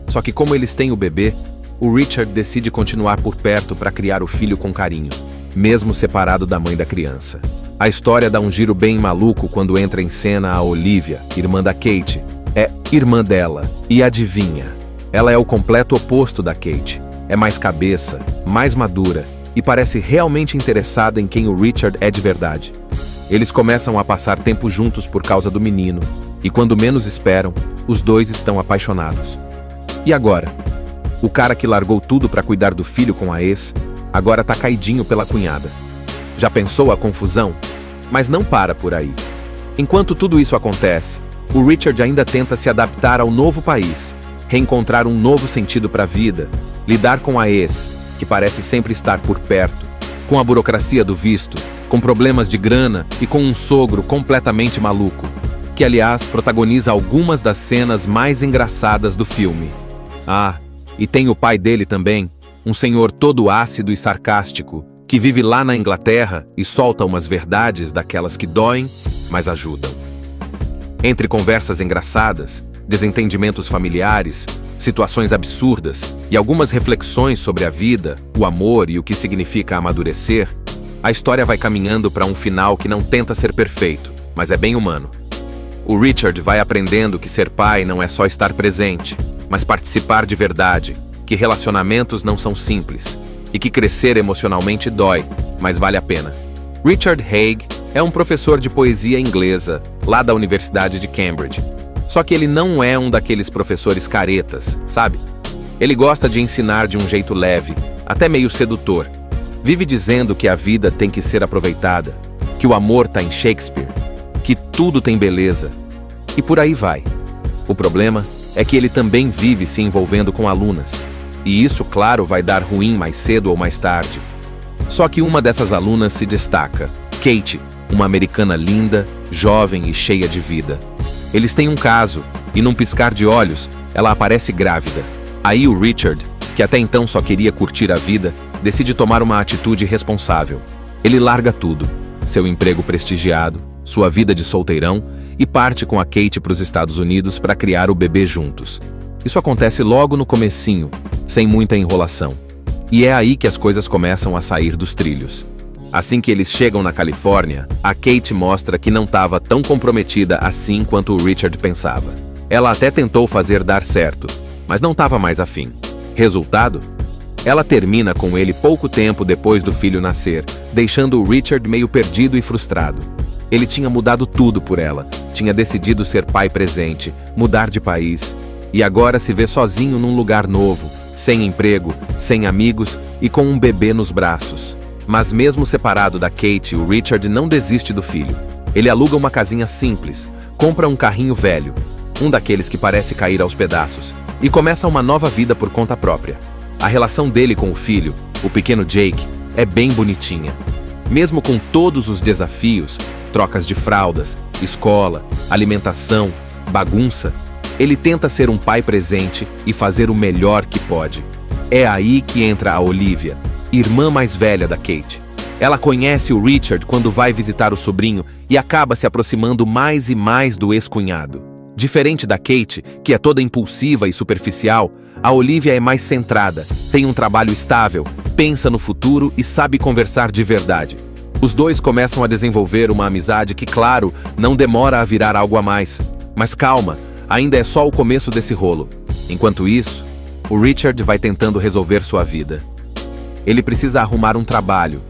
S2: Só que como eles têm o bebê, o Richard decide continuar por perto para criar o filho com carinho, mesmo separado da mãe da criança. A história dá um giro bem maluco quando entra em cena a Olivia, irmã da Kate, é irmã dela. E adivinha? Ela é o completo oposto da Kate. É mais cabeça, mais madura e parece realmente interessada em quem o Richard é de verdade. Eles começam a passar tempo juntos por causa do menino, e quando menos esperam, os dois estão apaixonados. E agora? O cara que largou tudo para cuidar do filho com a ex, agora tá caidinho pela cunhada. Já pensou a confusão? Mas não para por aí. Enquanto tudo isso acontece, o Richard ainda tenta se adaptar ao novo país, reencontrar um novo sentido para a vida, lidar com a ex, que parece sempre estar por perto, com a burocracia do visto, com problemas de grana e com um sogro completamente maluco, que aliás protagoniza algumas das cenas mais engraçadas do filme. Ah, e tem o pai dele também, um senhor todo ácido e sarcástico, que vive lá na Inglaterra e solta umas verdades daquelas que doem, mas ajudam. Entre conversas engraçadas, desentendimentos familiares, situações absurdas e algumas reflexões sobre a vida, o amor e o que significa amadurecer, a história vai caminhando para um final que não tenta ser perfeito, mas é bem humano. O Richard vai aprendendo que ser pai não é só estar presente, mas participar de verdade, que relacionamentos não são simples e que crescer emocionalmente dói, mas vale a pena. Richard Haig é um professor de poesia inglesa, lá da Universidade de Cambridge. Só que ele não é um daqueles professores caretas, sabe? Ele gosta de ensinar de um jeito leve, até meio sedutor. Vive dizendo que a vida tem que ser aproveitada, que o amor tá em Shakespeare, que tudo tem beleza, e por aí vai. O problema é que ele também vive se envolvendo com alunas, e isso, claro, vai dar ruim mais cedo ou mais tarde. Só que uma dessas alunas se destaca, Kate, uma americana linda, jovem e cheia de vida. Eles têm um caso, e num piscar de olhos, ela aparece grávida. Aí o Richard, que até então só queria curtir a vida, decide tomar uma atitude responsável. Ele larga tudo, seu emprego prestigiado, sua vida de solteirão, e parte com a Kate para os Estados Unidos para criar o bebê juntos. Isso acontece logo no comecinho, sem muita enrolação. E é aí que as coisas começam a sair dos trilhos. Assim que eles chegam na Califórnia, a Kate mostra que não estava tão comprometida assim quanto o Richard pensava. Ela até tentou fazer dar certo, mas não estava mais afim. Resultado? Ela termina com ele pouco tempo depois do filho nascer, deixando o Richard meio perdido e frustrado. Ele tinha mudado tudo por ela, tinha decidido ser pai presente, mudar de país, e agora se vê sozinho num lugar novo, sem emprego, sem amigos e com um bebê nos braços. Mas mesmo separado da Kate, o Richard não desiste do filho. Ele aluga uma casinha simples, compra um carrinho velho, um daqueles que parece cair aos pedaços, e começa uma nova vida por conta própria. A relação dele com o filho, o pequeno Jake, é bem bonitinha. Mesmo com todos os desafios, trocas de fraldas, escola, alimentação, bagunça, ele tenta ser um pai presente e fazer o melhor que pode. É aí que entra a Olivia, irmã mais velha da Kate. Ela conhece o Richard quando vai visitar o sobrinho e acaba se aproximando mais e mais do ex-cunhado. Diferente da Kate, que é toda impulsiva e superficial, a Olivia é mais centrada, tem um trabalho estável, pensa no futuro e sabe conversar de verdade. Os dois começam a desenvolver uma amizade que, claro, não demora a virar algo a mais. Mas calma, ainda é só o começo desse rolo. Enquanto isso, o Richard vai tentando resolver sua vida. Ele precisa arrumar um trabalho,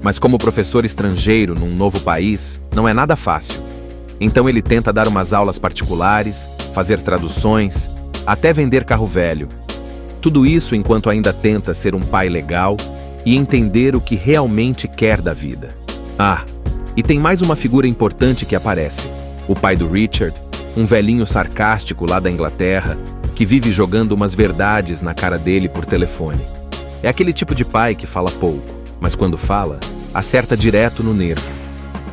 S2: mas como professor estrangeiro num novo país, não é nada fácil. Então ele tenta dar umas aulas particulares, fazer traduções, até vender carro velho. Tudo isso enquanto ainda tenta ser um pai legal e entender o que realmente quer da vida. Ah, e tem mais uma figura importante que aparece. O pai do Richard, um velhinho sarcástico lá da Inglaterra, que vive jogando umas verdades na cara dele por telefone. É aquele tipo de pai que fala pouco, mas quando fala, acerta direto no nervo.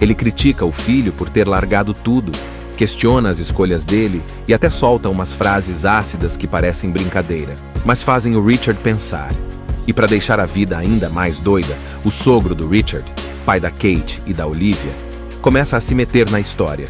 S2: Ele critica o filho por ter largado tudo, questiona as escolhas dele e até solta umas frases ácidas que parecem brincadeira, mas fazem o Richard pensar. E para deixar a vida ainda mais doida, o sogro do Richard, pai da Kate e da Olivia, começa a se meter na história.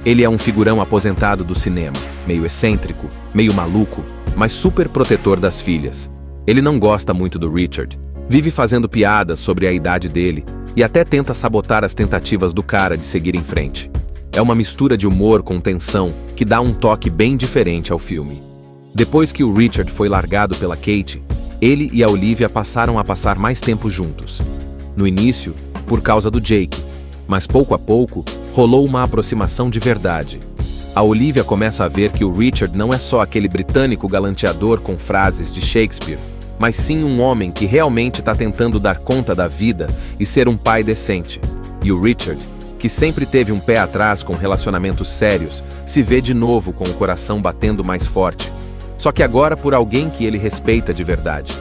S2: Ele é um figurão aposentado do cinema, meio excêntrico, meio maluco, mas super protetor das filhas. Ele não gosta muito do Richard, vive fazendo piadas sobre a idade dele e até tenta sabotar as tentativas do cara de seguir em frente. É uma mistura de humor com tensão que dá um toque bem diferente ao filme. Depois que o Richard foi largado pela Kate, ele e a Olivia passaram a passar mais tempo juntos. No início, por causa do Jake, mas pouco a pouco, rolou uma aproximação de verdade. A Olivia começa a ver que o Richard não é só aquele britânico galanteador com frases de Shakespeare, mas sim um homem que realmente está tentando dar conta da vida e ser um pai decente. E o Richard, que sempre teve um pé atrás com relacionamentos sérios, se vê de novo com o coração batendo mais forte. Só que agora por alguém que ele respeita de verdade.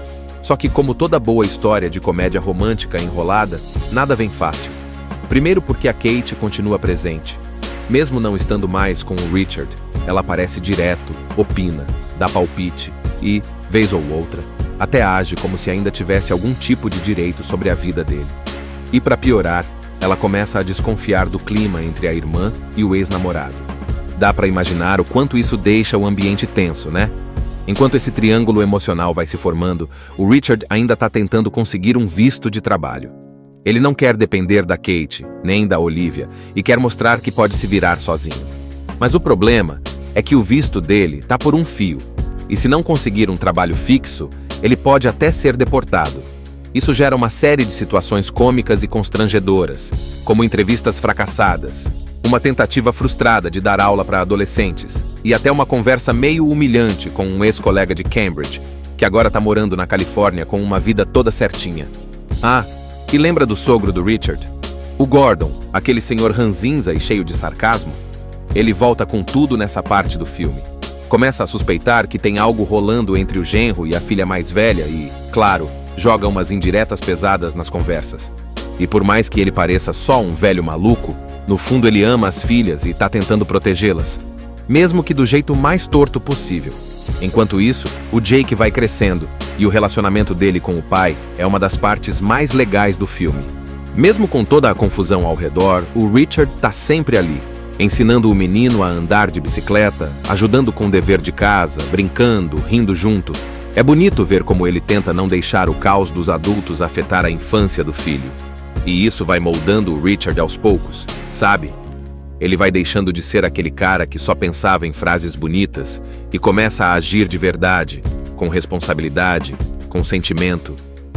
S2: Só que como toda boa história de comédia romântica enrolada, nada vem fácil. Primeiro porque a Kate continua presente. Mesmo não estando mais com o Richard, ela aparece direto, opina, dá palpite e, vez ou outra, até age como se ainda tivesse algum tipo de direito sobre a vida dele. E para piorar, ela começa a desconfiar do clima entre a irmã e o ex-namorado. Dá para imaginar o quanto isso deixa o ambiente tenso, né? Enquanto esse triângulo emocional vai se formando, o Richard ainda está tentando conseguir um visto de trabalho. Ele não quer depender da Kate, nem da Olivia, e quer mostrar que pode se virar sozinho. Mas o problema é que o visto dele está por um fio, e se não conseguir um trabalho fixo, ele pode até ser deportado. Isso gera uma série de situações cômicas e constrangedoras, como entrevistas fracassadas, uma tentativa frustrada de dar aula para adolescentes, e até uma conversa meio humilhante com um ex-colega de Cambridge, que agora está morando na Califórnia com uma vida toda certinha. Ah, e lembra do sogro do Richard? O Gordon, aquele senhor ranzinza e cheio de sarcasmo? Ele volta com tudo nessa parte do filme. Começa a suspeitar que tem algo rolando entre o genro e a filha mais velha e, claro, joga umas indiretas pesadas nas conversas. E por mais que ele pareça só um velho maluco, no fundo ele ama as filhas e está tentando protegê-las, mesmo que do jeito mais torto possível. Enquanto isso, o Jake vai crescendo, e o relacionamento dele com o pai é uma das partes mais legais do filme. Mesmo com toda a confusão ao redor, o Richard está sempre ali, ensinando o menino a andar de bicicleta, ajudando com o dever de casa, brincando, rindo junto. É bonito ver como ele tenta não deixar o caos dos adultos afetar a infância do filho. E isso vai moldando o Richard aos poucos, sabe? Ele vai deixando de ser aquele cara que só pensava em frases bonitas e começa a agir de verdade, com responsabilidade, com sentimento,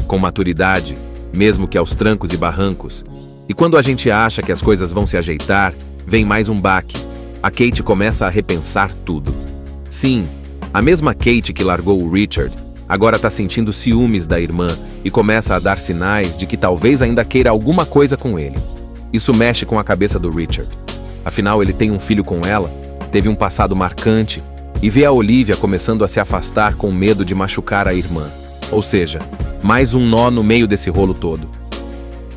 S2: com maturidade, mesmo que aos trancos e barrancos. E quando a gente acha que as coisas vão se ajeitar, vem mais um baque. A Kate começa a repensar tudo. Sim, a mesma Kate que largou o Richard, agora está sentindo ciúmes da irmã e começa a dar sinais de que talvez ainda queira alguma coisa com ele. Isso mexe com a cabeça do Richard. Afinal, ele tem um filho com ela, teve um passado marcante e vê a Olivia começando a se afastar com medo de machucar a irmã. Ou seja, mais um nó no meio desse rolo todo.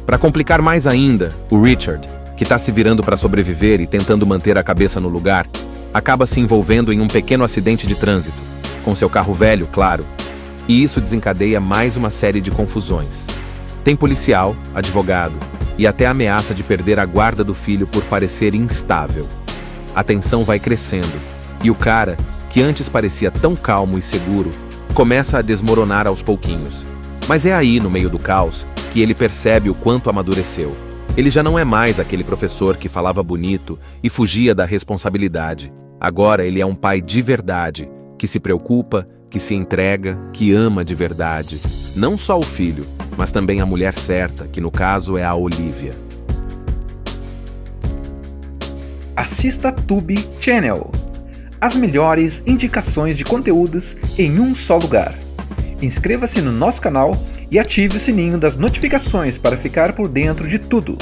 S2: Para complicar mais ainda, o Richard, que está se virando para sobreviver e tentando manter a cabeça no lugar, acaba se envolvendo em um pequeno acidente de trânsito, com seu carro velho, claro. E isso desencadeia mais uma série de confusões. Tem policial, advogado e até ameaça de perder a guarda do filho por parecer instável. A tensão vai crescendo e o cara, que antes parecia tão calmo e seguro, começa a desmoronar aos pouquinhos. Mas é aí, no meio do caos, que ele percebe o quanto amadureceu. Ele já não é mais aquele professor que falava bonito e fugia da responsabilidade. Agora ele é um pai de verdade, que se preocupa, que se entrega, que ama de verdade. Não só o filho, mas também a mulher certa, que no caso é a Olivia.
S1: Assista Tubi Channel. As melhores indicações de conteúdos em um só lugar. Inscreva-se no nosso canal e ative o sininho das notificações para ficar por dentro de tudo.